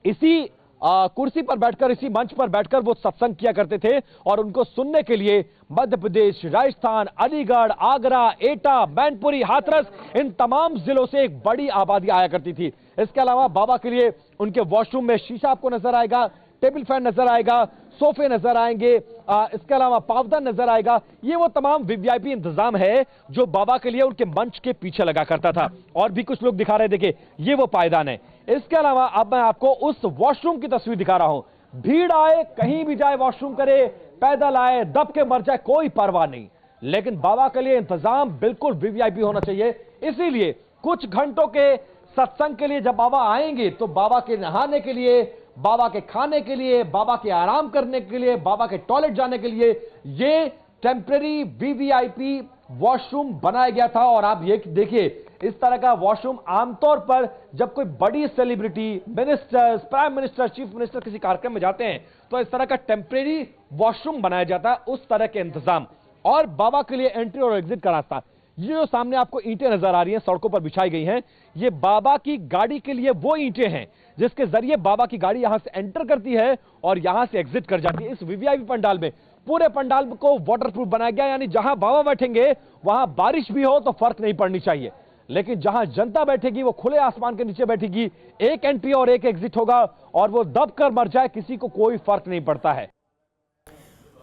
इसी कुर्सी पर बैठकर, इसी मंच पर बैठकर वो सत्संग किया करते थे और उनको सुनने के लिए मध्य प्रदेश, राजस्थान, अलीगढ़, आगरा, एटा, मैनपुरी, हाथरस, इन तमाम जिलों से एक बड़ी आबादी आया करती थी। इसके अलावा बाबा के लिए उनके वॉशरूम में शीशा आपको नजर आएगा, टेबल फैन नजर आएगा, सोफे नजर आएंगे, इसके अलावा पावदान नजर आएगा। ये वो तमाम वीवीआईपी इंतजाम है जो बाबा के लिए उनके मंच के पीछे लगा करता था। और भी कुछ लोग दिखा रहे, देखिए ये वो पायदान है। इसके अलावा अब मैं आपको उस वॉशरूम की तस्वीर दिखा रहा हूं। भीड़ आए, कहीं भी जाए वॉशरूम करे, पैदल आए, दब के मर जाए, कोई परवाह नहीं, लेकिन बाबा के लिए इंतजाम बिल्कुल वीवीआईपी होना चाहिए। इसीलिए कुछ घंटों के सत्संग के लिए जब बाबा आएंगे तो बाबा के नहाने के लिए, बाबा के खाने के लिए, बाबा के आराम करने के लिए, बाबा के टॉयलेट जाने के लिए ये टेम्परेरी वीवीआईपी वॉशरूम बनाया गया था। और आप ये देखिए, इस तरह का वॉशरूम आमतौर पर जब कोई बड़ी celebrity, ministers, prime minister, chief minister किसी कार्यक्रम में जाते हैं तो इस तरह का टेम्परेरी वॉशरूम बनाया जाता है, उस तरह के इंतजाम। और बाबा के लिए एंट्री और एग्जिट का रास्ता, ये जो सामने आपको ईंटें नजर आ रही हैं, सड़कों पर बिछाई गई हैं, ये बाबा की गाड़ी के लिए वो ईंटें हैं जिसके जरिए बाबा की गाड़ी यहां से एंटर करती है और यहां से एग्जिट कर जाती है। इस वीवीआईपी पंडाल में पूरे पंडाल को वाटरप्रूफ बनाया गया, यानी जहां बाबा बैठेंगे वहां बारिश भी हो तो फर्क नहीं पड़नी चाहिए, लेकिन जहां जनता बैठेगी वो खुले आसमान के नीचे बैठेगी। एक एंट्री और एक एग्जिट होगा और वो दब कर मर जाए, किसी को कोई फर्क नहीं पड़ता है।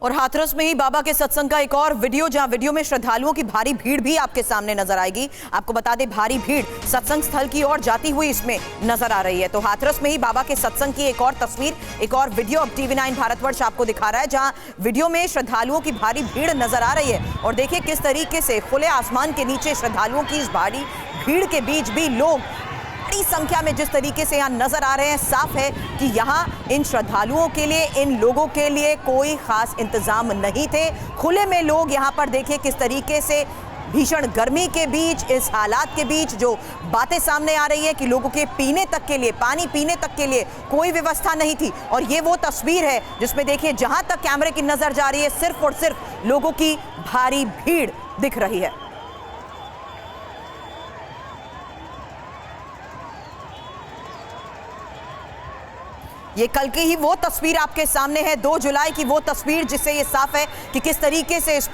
और हाथरस में ही बाबा के सत्संग का एक और वीडियो, जहां वीडियो में श्रद्धालुओं की भारी भीड़ भी आपके सामने नजर आएगी। आपको बता दें, भारी भीड़ सत्संग स्थल की ओर जाती हुई इसमें नजर आ रही है। तो हाथरस में ही बाबा के सत्संग की एक और तस्वीर, एक और वीडियो अब TV9 भारतवर्ष आपको दिखा रहा है, जहां वीडियो में श्रद्धालुओं की भारी भीड़ नजर आ रही है। और देखिए किस तरीके से खुले आसमान के नीचे श्रद्धालुओं की इस भारी भीड़ के बीच भी लोग बड़ी संख्या में जिस तरीके से यहाँ नजर आ रहे हैं, साफ है कि यहाँ इन श्रद्धालुओं के लिए, इन लोगों के लिए कोई खास इंतजाम नहीं थे। खुले में लोग यहाँ पर देखिए किस तरीके से भीषण गर्मी के बीच, इस हालात के बीच जो बातें सामने आ रही है कि लोगों के पीने तक के लिए, पानी पीने तक के लिए कोई व्यवस्था नहीं थी। और ये वो तस्वीर है जिसमें देखिए जहां तक कैमरे की नजर जा रही है, सिर्फ और सिर्फ लोगों की भारी भीड़ दिख रही है। ये कल की ही वो तस्वीर आपके सामने है, 2 जुलाई की वो तस्वीर, जिससे ये साफ है कि किस तरीके से इस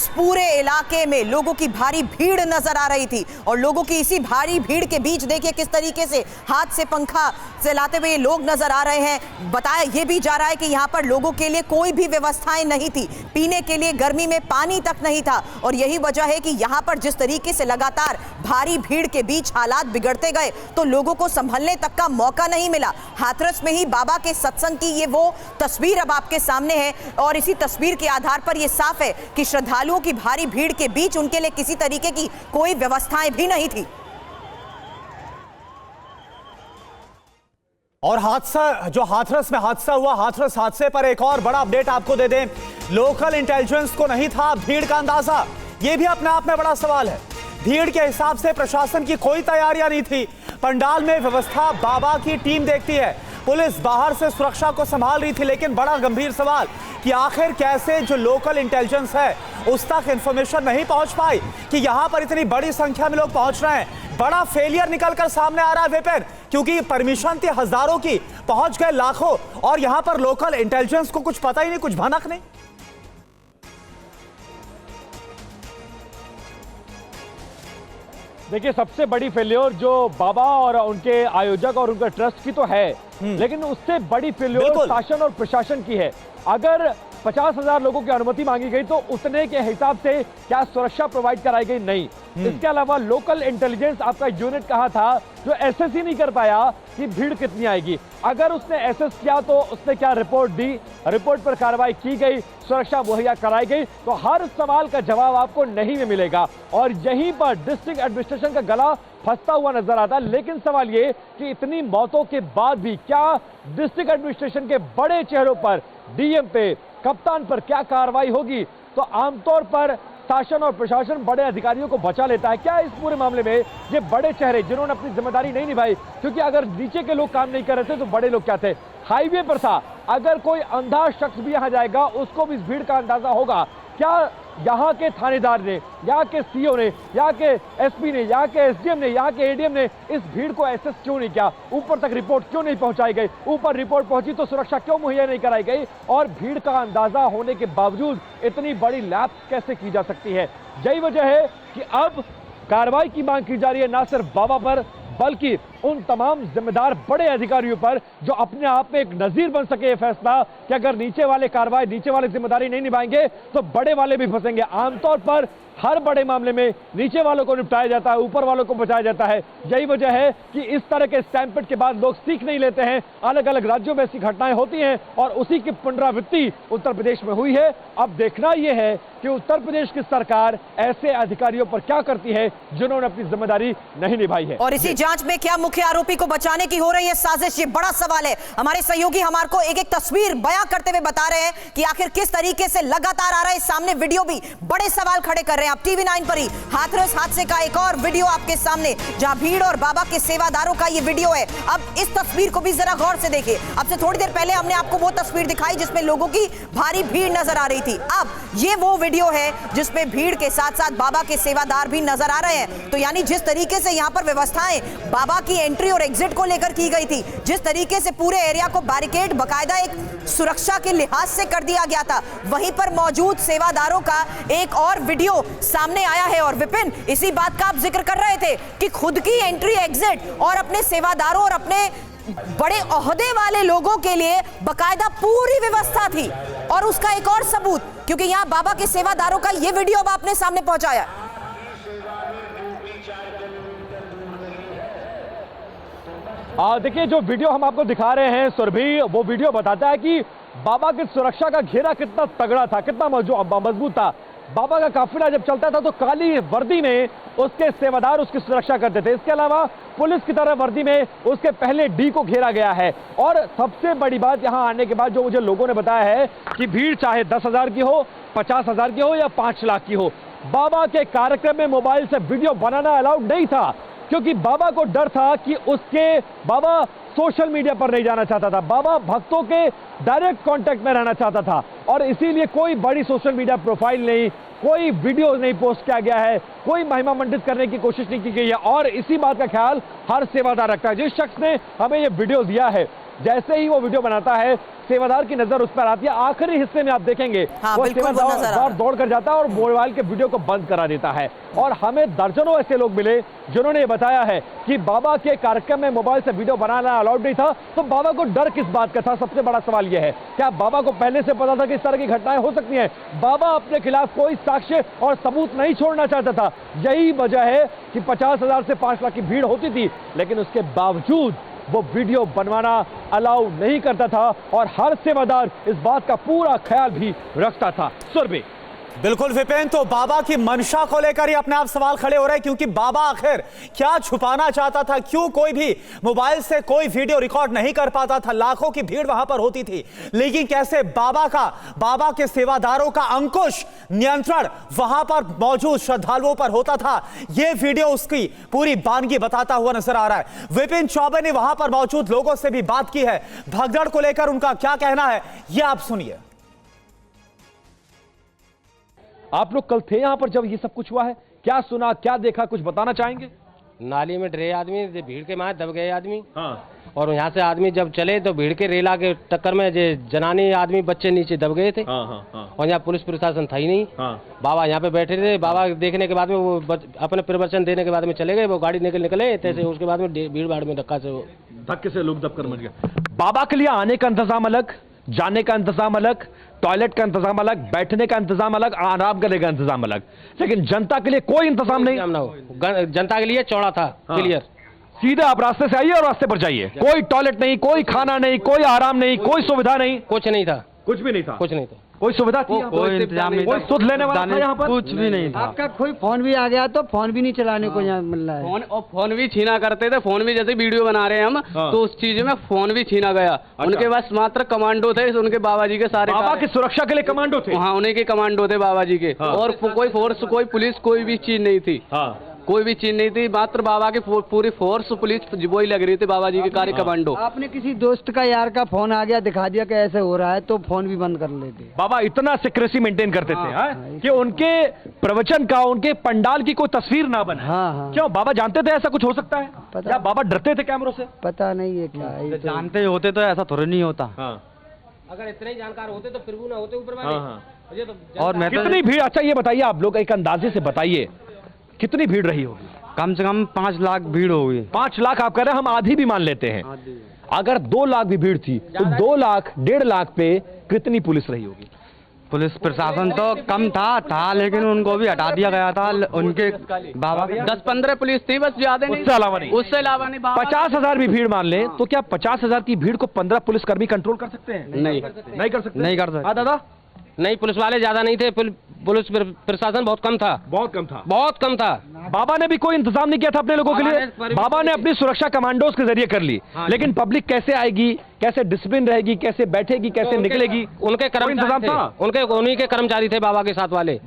पूरे इलाके में लोगों की भारी भीड़ नजर आ रही थी। और लोगों की इसी भारी भीड़ के बीच देखिए किस तरीके से हाथ से पंखा चलाते हुए लोग नजर आ रहे हैं। बताया ये भी जा रहा है कि यहाँ पर लोगों के लिए कोई भी व्यवस्थाएं नहीं थी, पीने के लिए गर्मी में पानी तक नहीं था। और यही वजह है कि यहाँ पर जिस तरीके से लगातार भारी भीड़ के बीच हालात बिगड़ते गए तो लोगों को संभलने तक का मौका नहीं मिला। हाथरस में ही बाबा के सत्संग की ये वो तस्वीर अब आपके सामने है और इसी तस्वीर के आधार पर यह साफ है कि श्रद्धालुओं की भारी भीड़ के बीच उनके लिए किसी तरीके की कोई व्यवस्थाएं भी नहीं थी। और हादसा, जो हाथरस में हादसा हुआ, हाथरस हादसे पर एक और बड़ा अपडेट आपको दे दें। लोकल इंटेलिजेंस को नहीं था भीड़ का अंदाजा। ये भी अपने आप में बड़ा सवाल है। भीड़ के हिसाब से प्रशासन की कोई तैयारियां नहीं थी। पंडाल में व्यवस्था बाबा की टीम देखती है, पुलिस बाहर से सुरक्षा को संभाल रही थी। लेकिन बड़ा गंभीर सवाल कि आखिर कैसे जो लोकल इंटेलिजेंस है उस तक इंफॉर्मेशन नहीं पहुंच पाई कि यहां पर इतनी बड़ी संख्या में लोग पहुंच रहे हैं। बड़ा फेलियर निकलकर सामने आ रहा है विपिन, क्योंकि परमिशन थी हजारों की, पहुंच गए लाखों, और यहां पर लोकल इंटेलिजेंस को कुछ पता ही नहीं, कुछ भनक नहीं। देखिए, सबसे बड़ी फेल्योर जो बाबा और उनके आयोजक और उनका ट्रस्ट की तो है, लेकिन उससे बड़ी फेल्योर शासन और प्रशासन की है। अगर 50,000 लोगों की अनुमति मांगी गई तो उतने के हिसाब से क्या सुरक्षा प्रोवाइड कराई गई? नहीं। इसके अलावा लोकल इंटेलिजेंस आपका यूनिट कहा था जो एसएस ही नहीं कर पाया कि भीड़ कितनी आएगी। अगर उसने एसएस किया तो उसने क्या रिपोर्ट दी, रिपोर्ट पर कार्रवाई की गई, सुरक्षा मुहैया कराई गई, तो हर सवाल का जवाब आपको नहीं में मिलेगा। और यहीं पर डिस्ट्रिक्ट एडमिनिस्ट्रेशन का गला फंसता हुआ नजर आता है। लेकिन सवाल ये कि इतनी मौतों के बाद भी क्या डिस्ट्रिक्ट एडमिनिस्ट्रेशन के बड़े चेहरों पर, डीएम पे, कप्तान पर क्या कार्रवाई होगी? तो आमतौर पर शासन और प्रशासन बड़े अधिकारियों को बचा लेता है। क्या इस पूरे मामले में ये बड़े चेहरे जिन्होंने अपनी जिम्मेदारी नहीं निभाई, क्योंकि अगर नीचे के लोग काम नहीं कर रहे थे तो बड़े लोग क्या थे? हाईवे पर था, अगर कोई अंधा शख्स भी यहां जाएगा उसको भी इस भीड़ का अंदाजा होगा। क्या यहाँ के थानेदार ने, यहाँ के सीओ ने, यहाँ के एसपी ने, यहाँ के एसडीएम ने, यहाँ के एडीएम ने इस भीड़ को एसेस क्यों नहीं किया? ऊपर तक रिपोर्ट क्यों नहीं पहुंचाई गई? ऊपर रिपोर्ट पहुंची तो सुरक्षा क्यों मुहैया नहीं कराई गई? और भीड़ का अंदाजा होने के बावजूद इतनी बड़ी लैप्स कैसे की जा सकती है? यही वजह है कि अब कार्रवाई की मांग की जा रही है, ना सिर्फ बाबा पर बल्कि उन तमाम जिम्मेदार बड़े अधिकारियों पर जो अपने आप में एक नजीर बन सके। ये फैसला कि अगर नीचे वाले कार्रवाई, नीचे वाले जिम्मेदारी नहीं निभाएंगे तो बड़े वाले भी फंसेंगे। आमतौर पर हर बड़े मामले में नीचे वालों को निपटाया जाता है, ऊपर वालों को बचाया जाता है। यही वजह है कि इस तरह के स्टैम्पेड के बाद लोग सीख नहीं लेते हैं। अलग अलग राज्यों में ऐसी घटनाएं होती हैं और उसी की पुनरावृत्ति उत्तर प्रदेश में हुई है। अब देखना यह है कि उत्तर प्रदेश की सरकार ऐसे अधिकारियों पर क्या करती है जिन्होंने अपनी जिम्मेदारी नहीं निभाई है। और इसी जांच में क्या मुख्य आरोपी को बचाने की हो रही है साजिश, ये बड़ा सवाल है। हमारे सहयोगी हमारे को एक एक तस्वीर बयां करते हुए बता रहे हैं कि आखिर किस तरीके से लगातार आ रहा है। सामने वीडियो भी बड़े सवाल खड़े कर रहे हैं। आप टीवी 9 पर ही हाथरस हादसे का एक और वीडियो आपके सामने, जहां भीड़ और बाबा के सेवादारों का ये वीडियो है। अब इस तस्वीर को भी जरा गौर से देखिए। अब से थोड़ी देर पहले हमने आपको वो तस्वीर दिखाई जिसमें लोगों की भारी भीड़ नजर आ रही थी। अब ये वो वीडियो है जिसमें भीड़ के साथ साथ बाबा के सेवादार भी नजर आ रहे हैं। तो यानी जिस तरीके से यहाँ पर व्यवस्थाएं बाबा की एंट्री और एग्जिट को लेकर की गई थी, जिस तरीके से पूरे एरिया को बैरिकेड बाकायदा एक सुरक्षा के लिहाज से कर दिया गया था, वहीं पर मौजूद सेवादारों का एक और वीडियो सामने आया है। और विपिन, इसी बात का आप जिक्र कर रहे थे कि खुद की एंट्री एग्जिट और अपने सेवादारों और अपने बड़े ओहदे वाले लोगों के लिए बकायदा पूरी व्यवस्था थी। और उसका एक और सबूत, क्योंकि यहां बाबा के सेवादारों का यह वीडियो अब आपने सामने पहुंचाया। देखिए, जो वीडियो हम आपको दिखा रहे हैं सुरभि, वो वीडियो बताता है कि बाबा की सुरक्षा का घेरा कितना तगड़ा था, कितना मजबूत था। बाबा का काफिला जब चलता था तो काली वर्दी में उसके सेवादार उसकी सुरक्षा करते थे। इसके अलावा पुलिस की तरह वर्दी में उसके पहले डी को घेरा गया है। और सबसे बड़ी बात यहां आने के बाद जो मुझे लोगों ने बताया है कि भीड़ चाहे 10,000 की हो, 50,000 की हो या 5 लाख की हो, बाबा के कार्यक्रम में मोबाइल से वीडियो बनाना अलाउड नहीं था, क्योंकि बाबा को डर था कि बाबा सोशल मीडिया पर नहीं जाना चाहता था। बाबा भक्तों के डायरेक्ट कांटेक्ट में रहना चाहता था और इसीलिए कोई बड़ी सोशल मीडिया प्रोफाइल नहीं, कोई वीडियो नहीं पोस्ट किया गया है, कोई महिमा मंडित करने की कोशिश नहीं की गई है। और इसी बात का ख्याल हर सेवादार रखता है। जिस शख्स ने हमें ये वीडियो दिया है, जैसे ही वो वीडियो बनाता है, सेवादार की नजर उस पर आती है। आखिरी हिस्से में आप देखेंगे वो सेवादार दौड़ कर जाता है और मोबाइल के वीडियो को बंद करा देता है। और हमें दर्जनों ऐसे लोग मिले जिन्होंने ये बताया है कि बाबा के कार्यक्रम में मोबाइल से वीडियो बनाना अलाउड नहीं था। तो बाबा को डर किस बात का था? सबसे बड़ा सवाल यह है, क्या बाबा को पहले से पता था कि इस तरह की घटनाएं हो सकती हैं? बाबा अपने खिलाफ कोई साक्ष्य और सबूत नहीं छोड़ना चाहता था। यही वजह है कि 50,000 से 5 लाख की भीड़ होती थी, लेकिन उसके बावजूद वो वीडियो बनवाना अलाउ नहीं करता था और हर सेवादार इस बात का पूरा ख्याल भी रखता था। सुरभि, बिल्कुल विपिन, तो बाबा की मंशा को लेकर ही अपने आप सवाल खड़े हो रहे हैं, क्योंकि बाबा आखिर क्या छुपाना चाहता था? क्यों कोई भी मोबाइल से कोई वीडियो रिकॉर्ड नहीं कर पाता था? लाखों की भीड़ वहां पर होती थी, लेकिन कैसे बाबा के सेवादारों का अंकुश नियंत्रण वहां पर मौजूद श्रद्धालुओं पर होता था? यह वीडियो उसकी पूरी बानगी बताता हुआ नजर आ रहा है। विपिन चौबे ने वहां पर मौजूद लोगों से भी बात की है, भगदड़ को लेकर उनका क्या कहना है, यह आप सुनिए। आप लोग कल थे यहाँ पर जब ये सब कुछ हुआ है, क्या सुना, क्या देखा, कुछ बताना चाहेंगे? नाली में डरे आदमी, भीड़ के मारे दब गए आदमी। हाँ। और यहाँ से आदमी जब चले तो भीड़ के रेला के टक्कर में जनानी आदमी बच्चे नीचे दब गए थे। और यहाँ पुलिस प्रशासन था ही नहीं। बाबा यहाँ पे बैठे थे, बाबा देखने के बाद में वो अपने प्रवचन देने के बाद में चले गए, वो गाड़ी निकले तैसे उसके बाद में भीड़ भाड़ में धक्के से लोग दबकर मर गए। बाबा के लिए आने का इंतजाम अलग, जाने का इंतजाम अलग, टॉयलेट का इंतजाम अलग, बैठने का इंतजाम अलग, आराम करने का इंतजाम अलग, लेकिन जनता के लिए कोई इंतजाम नहीं। जनता के लिए चौड़ा था, क्लियर। सीधा आप रास्ते से आइए और रास्ते पर जाइए, कोई टॉयलेट नहीं, कोई खाना नहीं, कोई आराम नहीं, कोई सुविधा नहीं, कुछ नहीं था, कुछ भी नहीं था, कुछ नहीं था, कोई सुविधा थी, कोई इंतजाम नहीं, कोई सुध लेने वाला था यहाँ पर, कुछ भी नहीं था। आपका कोई फोन भी आ गया तो फोन भी नहीं चलाने को यहाँ मिल रहा है। फोन भी छीना करते थे, फोन भी जैसे वीडियो बना रहे हैं हम, तो उस चीज में फोन भी छीना गया। उनके पास मात्र कमांडो थे, उनके बाबा जी के सारे, बाबा की सुरक्षा के लिए कमांडो थे। हाँ, उन्हीं के कमांडो थे बाबा जी के। और कोई फोर्स, कोई पुलिस, कोई भी चीज नहीं थी, कोई भी चीज नहीं थी, मात्र बाबा की पूरी फोर्स पुलिस वही लग रही थी, बाबा जी के कार्य कमांडो। आपने किसी दोस्त का यार का फोन आ गया, दिखा दिया कि ऐसे हो रहा है, तो फोन भी बंद कर लेते। बाबा इतना सिक्रेसी मेंटेन करते थे कि उनके प्रवचन का, उनके पंडाल की कोई तस्वीर ना बने। क्यों? बाबा जानते थे ऐसा कुछ हो सकता है? क्या बाबा डरते थे कैमरों से? पता नहीं है क्या है, जानते होते तो ऐसा थोड़ा नहीं होता। अगर इतने ही जानकार होते तो फिर भी ना होते ऊपर वाले। और मैं कितनी भीड़, अच्छा ये बताइए आप लोग एक अंदाजे से बताइए, कितनी भीड़ रही होगी? कम से कम 5 लाख भीड़ होगी। 5 लाख आप कह रहे हैं, हम आधी भी मान लेते हैं। अगर 2 लाख भी भीड़ थी तो 2 लाख 1.5 लाख पे कितनी पुलिस रही होगी? पुलिस प्रशासन तो कम था, लेकिन उनको भी हटा दिया गया था। उनके बाबा 10-15 पुलिस थी बस, ज्यादा नहीं, उससे अलावा नहीं। 50,000 भी भीड़ मान ले तो क्या 50,000 की भीड़ को 15 पुलिसकर्मी कंट्रोल कर सकते हैं? नहीं कर सकते। हाँ दादा, नहीं, पुलिस वाले ज्यादा नहीं थे, पुलिस प्रशासन बहुत कम था, बहुत कम था। बाबा ने भी कोई इंतजाम नहीं किया था अपने लोगों के लिए। बाबा ने अपनी सुरक्षा कमांडोज के जरिए कर ली, लेकिन पब्लिक कैसे आएगी, कैसे डिसिप्लिन रहेगी, कैसे बैठेगी, कैसे निकलेगी? उनके इंतजाम था, उन्हीं के कर्मचारी थे बाबा के साथ वाले,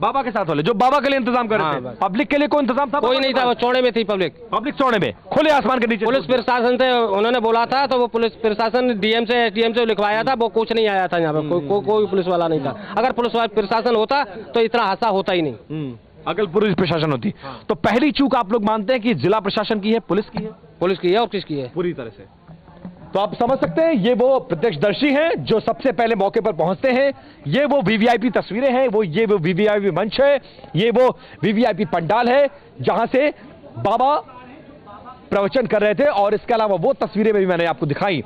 जो बाबा के लिए इंतजाम कर रहे थे। पब्लिक के लिए कोई इंतजाम था? कोई नहीं था, वो चौड़े में थी पब्लिक चौड़े में, खुले आसमान के नीचे। पुलिस प्रशासन से उन्होंने बोला था, तो वो पुलिस प्रशासन डीएम से एटीएम से लिखवाया था, वो कुछ नहीं आया था यहाँ पे, कोई पुलिस वाला नहीं था। अगर पुलिस प्रशासन होता तो इतना हादसा होता ही नहीं। अगर पुलिस प्रशासन होती तो पहली चूक आप लोग मानते हैं कि जिला प्रशासन की है, पुलिस की है? पुलिस की है, और किसकी है? पूरी तरह से। तो आप समझ सकते हैं, ये वो प्रत्यक्षदर्शी हैं जो सबसे पहले मौके पर पहुंचते हैं। ये वो वीवीआईपी तस्वीरें हैं, ये वो वीवीआईपी मंच है, ये वो वीवीआईपी पंडाल है जहां से बाबा प्रवचन कर रहे थे। और इसके अलावा वो तस्वीरें भी मैंने आपको दिखाई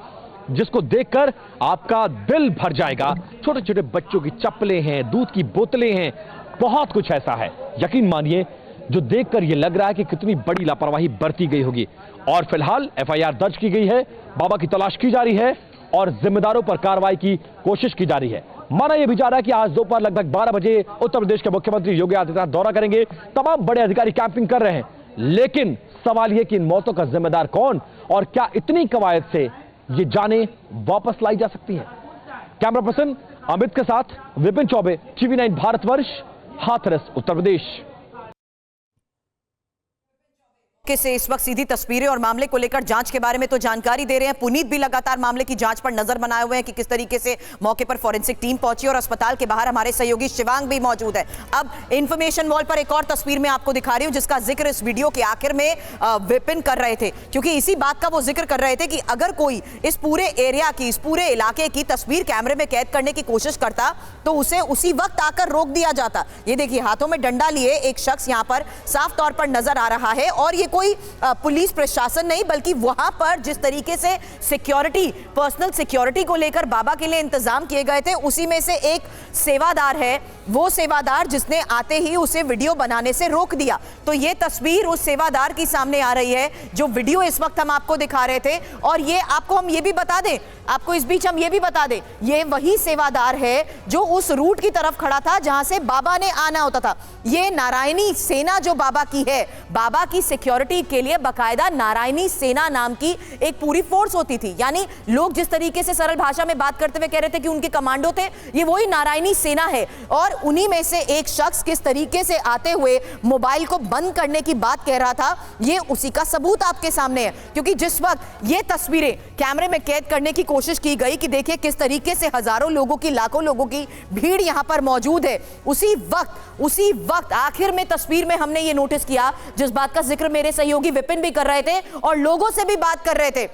जिसको देखकर आपका दिल भर जाएगा। छोटे छोटे बच्चों की चप्पलें हैं, दूध की बोतलें हैं, बहुत कुछ ऐसा है, यकीन मानिए, जो देखकर यह लग रहा है कि कितनी बड़ी लापरवाही बरती गई होगी। और फिलहाल एफआईआर दर्ज की गई है, बाबा की तलाश की जा रही है और जिम्मेदारों पर कार्रवाई की कोशिश की जा रही है। माना यह भी जा रहा है कि आज दोपहर लगभग 12 बजे उत्तर प्रदेश के मुख्यमंत्री योगी आदित्यनाथ दौरा करेंगे। तमाम बड़े अधिकारी कैंपिंग कर रहे हैं, लेकिन सवाल यह कि इन मौतों का जिम्मेदार कौन और क्या इतनी कवायद से ये जानें वापस लाई जा सकती हैं? कैमरा पर्सन अमित के साथ विपिन चौबे, TV9 भारतवर्ष, हाथरस, उत्तर प्रदेश। से इस वक्त सीधी तस्वीरें और मामले को लेकर जांच के बारे में तो जानकारी दे रहे हैं। पुनीत भी लगातार मामले की जांच पर नजर बनाए हुए हैं कि किस तरीके से मौके पर फॉरेंसिक टीम पहुंची, और अस्पताल के बाहर हमारे सहयोगी शिवांग भी मौजूद है। अब इंफॉर्मेशन वॉल पर एक और तस्वीर मैं आपको दिखा रही हूं जिसका जिक्र इस वीडियो के आखिर में विपिन कर रहे थे, क्योंकि इसी बात का वो जिक्र कर रहे थे कि अगर कोई इस पूरे एरिया की, इस पूरे इलाके की तस्वीर कैमरे में कैद करने की कोशिश करता तो उसे उसी वक्त आकर रोक दिया जाता। ये देखिए, हाथों में डंडा लिए एक शख्स यहां पर साफ तौर पर नजर आ रहा है, और ये कोई पुलिस प्रशासन नहीं, बल्कि वहां पर जिस तरीके से सिक्योरिटी, पर्सनल सिक्योरिटी को लेकर बाबा के लिए इंतजाम किए गए थे, उसी में से एक सेवादार है, वो सेवादार जिसने आते ही उसे वीडियो बनाने से रोक दिया। तो ये तस्वीर उस सेवादार की सामने आ रही है जो वीडियो इस वक्त हम आपको दिखा रहे थे। और ये आपको हम ये भी बता दें, आपको इस बीच हम ये भी बता दें, ये वही सेवादार है जो उस रूट की तरफ खड़ा था जहां से बाबा ने आना होता था। ये नारायणी सेना जो बाबा की है, बाबा की सिक्योरिटी के लिए बाकायदा नारायणी सेना नाम की एक पूरी फोर्स होती थी। यानी लोग जिस तरीके से सरल भाषा में बात करते हुए कह रहे थे कि उनके कमांडो थे, ये वही नारायणी सेना है। और उन्हीं में से एक शख्स किस तरीके से आते हुए मोबाइल को बंद करने की बात कह रहा था, ये उसी का सबूत आपके सामने है। क्योंकि जिस वक्त ये तस्वीरें कैमरे में कैद करने की कोशिश की गई कि देखिए किस तरीके से हजारों लोगों की, लाखों लोगों की भीड़ यहां पर मौजूद है, उसी वक्त आखिर में तस्वीर में हमने ये नोटिस किया, जिस बात का जिक्र मेरे सहयोगी विपिन भी कर रहे थे और लोगों से भी बात कर रहे थे।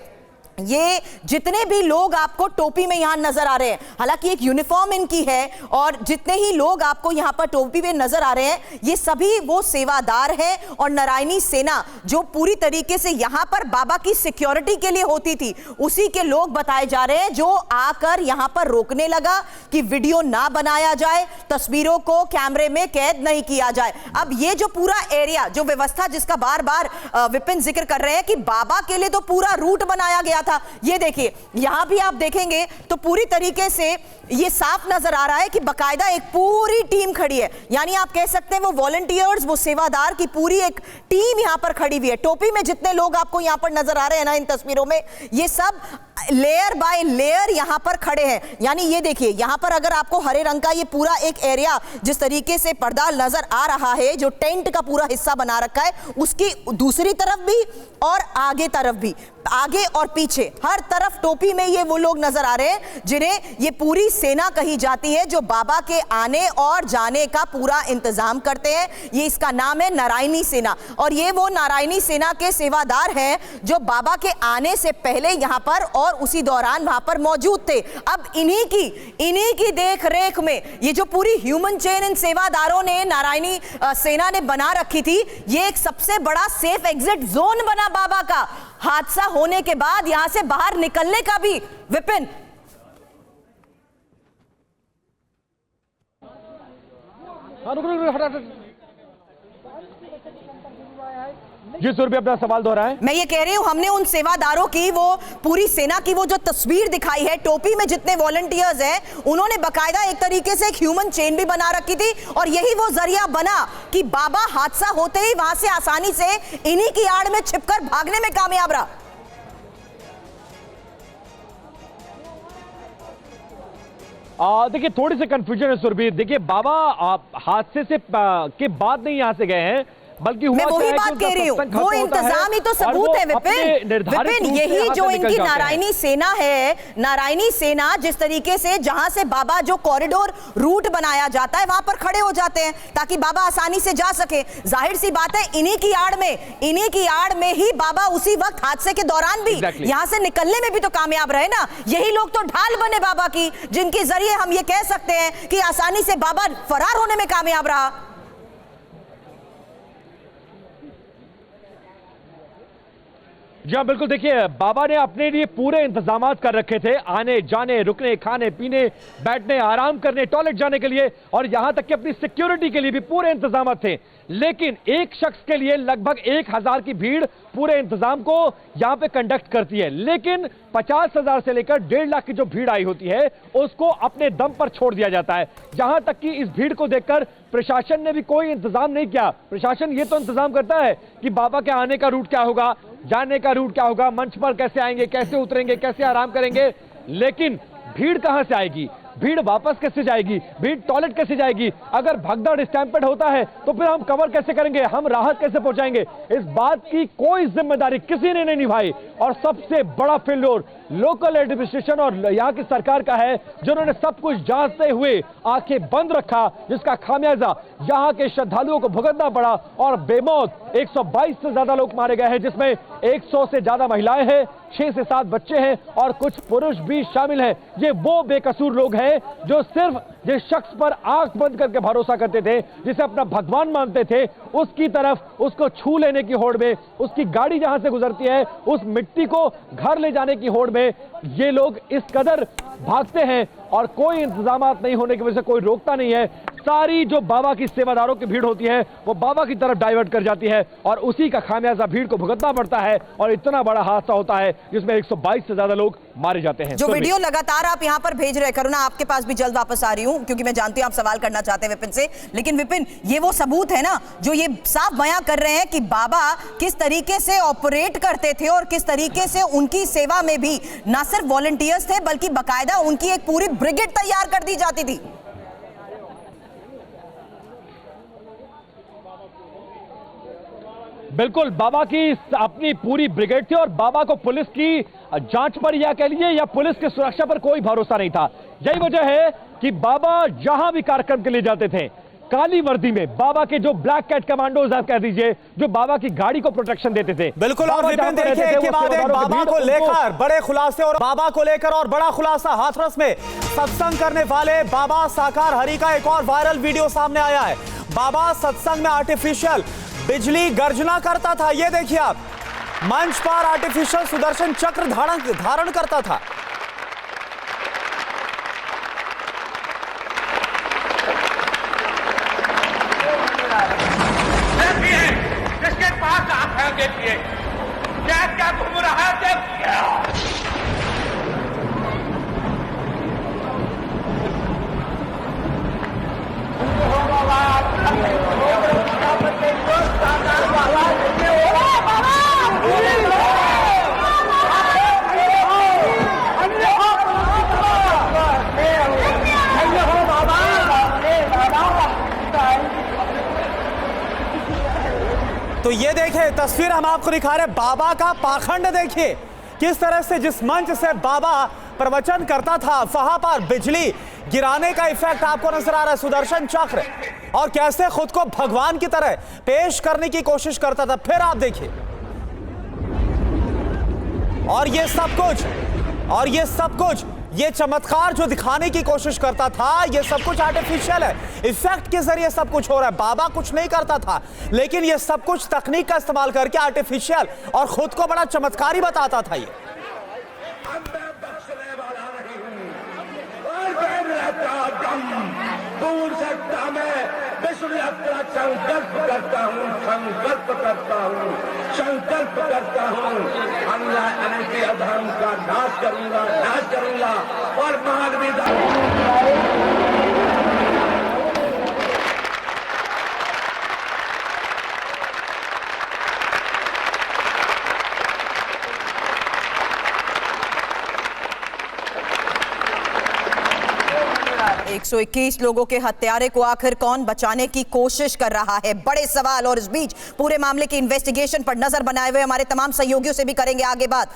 ये जितने भी लोग आपको टोपी में यहां नजर आ रहे हैं, हालांकि एक यूनिफॉर्म इनकी है, और जितने ही लोग आपको यहां पर टोपी में नजर आ रहे हैं, ये सभी वो सेवादार हैं और नारायणी सेना जो पूरी तरीके से यहां पर बाबा की सिक्योरिटी के लिए होती थी, उसी के लोग बताए जा रहे हैं, जो आकर यहां पर रोकने लगा कि वीडियो ना बनाया जाए, तस्वीरों को कैमरे में कैद नहीं किया जाए। अब ये जो पूरा एरिया, जो व्यवस्था जिसका बार बार विपिन जिक्र कर रहे हैं कि बाबा के लिए तो पूरा रूट बनाया गया था, ये देखिए यहां भी आप देखेंगे तो पूरी तरीके से ये साफ नजर आ रहा है कि बकायदा एक पूरी टीम खड़ी है। यानी आप कह सकते हैं वो वॉलंटियर्स, वो सेवादार की पूरी एक टीम यहां पर खड़ी हुई है। टोपी में जितने लोग आपको यहां पर नजर आ रहे हैं ना इन तस्वीरों में, ये सब लेयर बाय लेयर यहां पर खड़े हैं। यानी ये देखिए यहां पर अगर आपको हरे रंग का ये पूरा एक एरिया जिस तरीके से पर्दा नजर आ रहा है, जो टेंट का पूरा हिस्सा बना रखा है, उसकी दूसरी तरफ भी और आगे तरफ भी, आगे और पीछे हर तरफ टोपी में ये वो लोग नजर आ रहे हैं जिन्हें ये पूरी सेना कही जाती है, जो बाबा के आने और जाने का पूरा इंतजाम करते हैं। ये इसका नाम है नारायणी सेना, और ये वो नारायणी सेना के सेवादार हैं जो बाबा के आने से पहले यहां पर और उसी दौरान वहां पर मौजूद थे। अब इन्हीं की देख रेख में ये जो पूरी ह्यूमन चेन इन सेवादारों ने, नारायणी सेना ने बना रखी थी, ये एक सबसे बड़ा सेफ एग्जिट जोन बना बाबा का। हादसा होने के बाद यहां से बाहर निकलने का भी विपिन जी सुरभि अपना सवाल दोहराएं। मैं ये कह रही हूं, हमने उन सेवादारों की, वो पूरी सेना की वो जो तस्वीर दिखाई है, टोपी में जितने वॉलंटियर्स हैं, उन्होंने बकायदा एक तरीके से एक ह्यूमन चेन भी बना रखी थी, और यही वो जरिया बना कि बाबा हादसा होते ही वहां से आसानी से इन्हीं की आड़ में छिपकर भागने में कामयाब रहा। देखिए थोड़ी सी कंफ्यूजन है सुरभि। देखिए बाबा हादसे से के बाद नहीं यहां से गए हैं, बल्कि मैं वही बात कह रही हूँ, वो इंतजाम ही तो सबूत है विपिन। यही जो इनकी नारायणी सेना है, नारायणी सेना जिस तरीके से जहां से बाबा जो कॉरिडोर रूट बनाया जाता है वहां पर खड़े हो जाते हैं ताकि बाबा आसानी से जा सके। जाहिर सी बात है इन्हीं की आड़ में ही बाबा उसी वक्त हादसे के दौरान भी यहां से निकलने में भी तो कामयाब रहे ना। यही लोग तो ढाल बने बाबा की, जिनके जरिए हम ये कह सकते हैं कि आसानी से बाबा फरार होने में कामयाब रहा। जी हाँ बिल्कुल। देखिए बाबा ने अपने लिए पूरे इंतजाम कर रखे थे, आने जाने, रुकने, खाने पीने, बैठने, आराम करने, टॉयलेट जाने के लिए, और यहां तक कि अपनी सिक्योरिटी के लिए भी पूरे इंतजाम थे। लेकिन एक शख्स के लिए लगभग 1000 की भीड़ पूरे इंतजाम को यहां पे कंडक्ट करती है, लेकिन 50,000 से लेकर 1.5 लाख की जो भीड़ आई होती है उसको अपने दम पर छोड़ दिया जाता है। यहां तक कि इस भीड़ को देखकर प्रशासन ने भी कोई इंतजाम नहीं किया। प्रशासन ये तो इंतजाम करता है कि बाबा के आने का रूट क्या होगा, जाने का रूट क्या होगा, मंच पर कैसे आएंगे, कैसे उतरेंगे, कैसे आराम करेंगे, लेकिन भीड़ कहां से आएगी, भीड़ वापस कैसे जाएगी, भीड़ टॉयलेट कैसे जाएगी, अगर भगदड़ स्टैम्पेड होता है तो फिर हम कवर कैसे करेंगे, हम राहत कैसे पहुंचाएंगे, इस बात की कोई जिम्मेदारी किसी ने नहीं निभाई। और सबसे बड़ा फेल्योर लोकल एडमिनिस्ट्रेशन और यहाँ की सरकार का है, जिन्होंने सब कुछ जांचते हुए आंखें बंद रखा, जिसका खामियाजा यहाँ के श्रद्धालुओं को भुगतना पड़ा और बेमौत 122 से ज्यादा लोग मारे गए हैं, जिसमें 100 से ज्यादा महिलाएं हैं, 6 से 7 बच्चे हैं और कुछ पुरुष भी शामिल हैं। ये वो बेकसूर लोग हैं जो सिर्फ जिस शख्स पर आंख बंद करके भरोसा करते थे, जिसे अपना भगवान मानते थे, उसकी तरफ उसको छू लेने की होड़ में, उसकी गाड़ी जहां से गुजरती है उस मिट्टी को घर ले जाने की होड़ में ये लोग इस कदर भागते हैं और कोई इंतजाम नहीं होने की वजह से कोई रोकता नहीं है। सारी जो बाबा की सेवादारों की भीड़ होती है वो बाबा की तरफ डाइवर्ट कर जाती है और उसी का खामियाजा भीड़ को भुगतना पड़ता है और इतना बड़ा हादसा होता है जिसमें 122 से ज्यादा लोग मारे जाते हैं। जो वीडियो लगातार आप यहां पर भेज रहे हैं, करुणा आपके पास भी जल्द वापस आ रही हूं क्योंकि मैं जानती हूं आप सवाल करना चाहते हैं विपिन से, लेकिन विपिन ये वो सबूत है ना जो ये साफ बयां कर रहे हैं कि बाबा किस तरीके से ऑपरेट करते थे और किस तरीके से उनकी सेवा में भी ना सिर्फ वॉलंटियर्स थे बल्कि बाकायदा उनकी एक पूरी ब्रिगेड तैयार कर दी जाती थी। बिल्कुल, बाबा की अपनी पूरी ब्रिगेड थी और बाबा को पुलिस की जांच पर या कह लीजिए या पुलिस की सुरक्षा पर कोई भरोसा नहीं था। यही वजह है कि बाबा जहां भी कार्यक्रम के लिए जाते थे काली वर्दी में, बाबा के जो ब्लैक कैट कमांडोज आप कह दीजिए जो बाबा की गाड़ी को प्रोटेक्शन देते थे। बिल्कुल, और विपिन देखिए एक के बाद एक बाबा को लेकर बड़े खुलासे और बाबा को लेकर और बड़ा खुलासा। हाथरस में सत्संग करने वाले बाबा साकार हरि का एक और वायरल वीडियो सामने आया है। बाबा सत्संग में आर्टिफिशियल बिजली गर्जना करता था। ये देखिए आप, मंच पर आर्टिफिशियल सुदर्शन चक्र धारण करता था। जिसके पास आप हैं देखिए क्या क्या घूम रहा है, तो ये देखिए तस्वीर हम आपको दिखा रहे हैं, बाबा का पाखंड देखिए किस तरह से जिस मंच से बाबा प्रवचन करता था वहां पर बिजली गिराने का इफेक्ट आपको नजर आ रहा है, सुदर्शन चक्र, और कैसे खुद को भगवान की तरह पेश करने की कोशिश करता था। फिर आप देखिए, और ये सब कुछ ये चमत्कार जो दिखाने की कोशिश करता था, ये सब कुछ आर्टिफिशियल है, इफेक्ट के जरिए सब कुछ हो रहा है। बाबा कुछ नहीं करता था, लेकिन ये सब कुछ तकनीक का इस्तेमाल करके आर्टिफिशियल और खुद को बड़ा चमत्कारी बताता था। ये दूर सकता मैं विष्णु यात्रा संकल्प करता हूँ, संकल्प करता हूँ, संकल्प करता हूँ, अल्लाह अनंत अधर्म का नाश करूंगा और मानवीय एक 121 लोगों के हत्यारे को आखिर कौन बचाने की कोशिश कर रहा है, बड़े सवाल। और इस बीच पूरे मामले की इन्वेस्टिगेशन पर नजर बनाए हुए हमारे तमाम सहयोगियों से भी करेंगे आगे बात।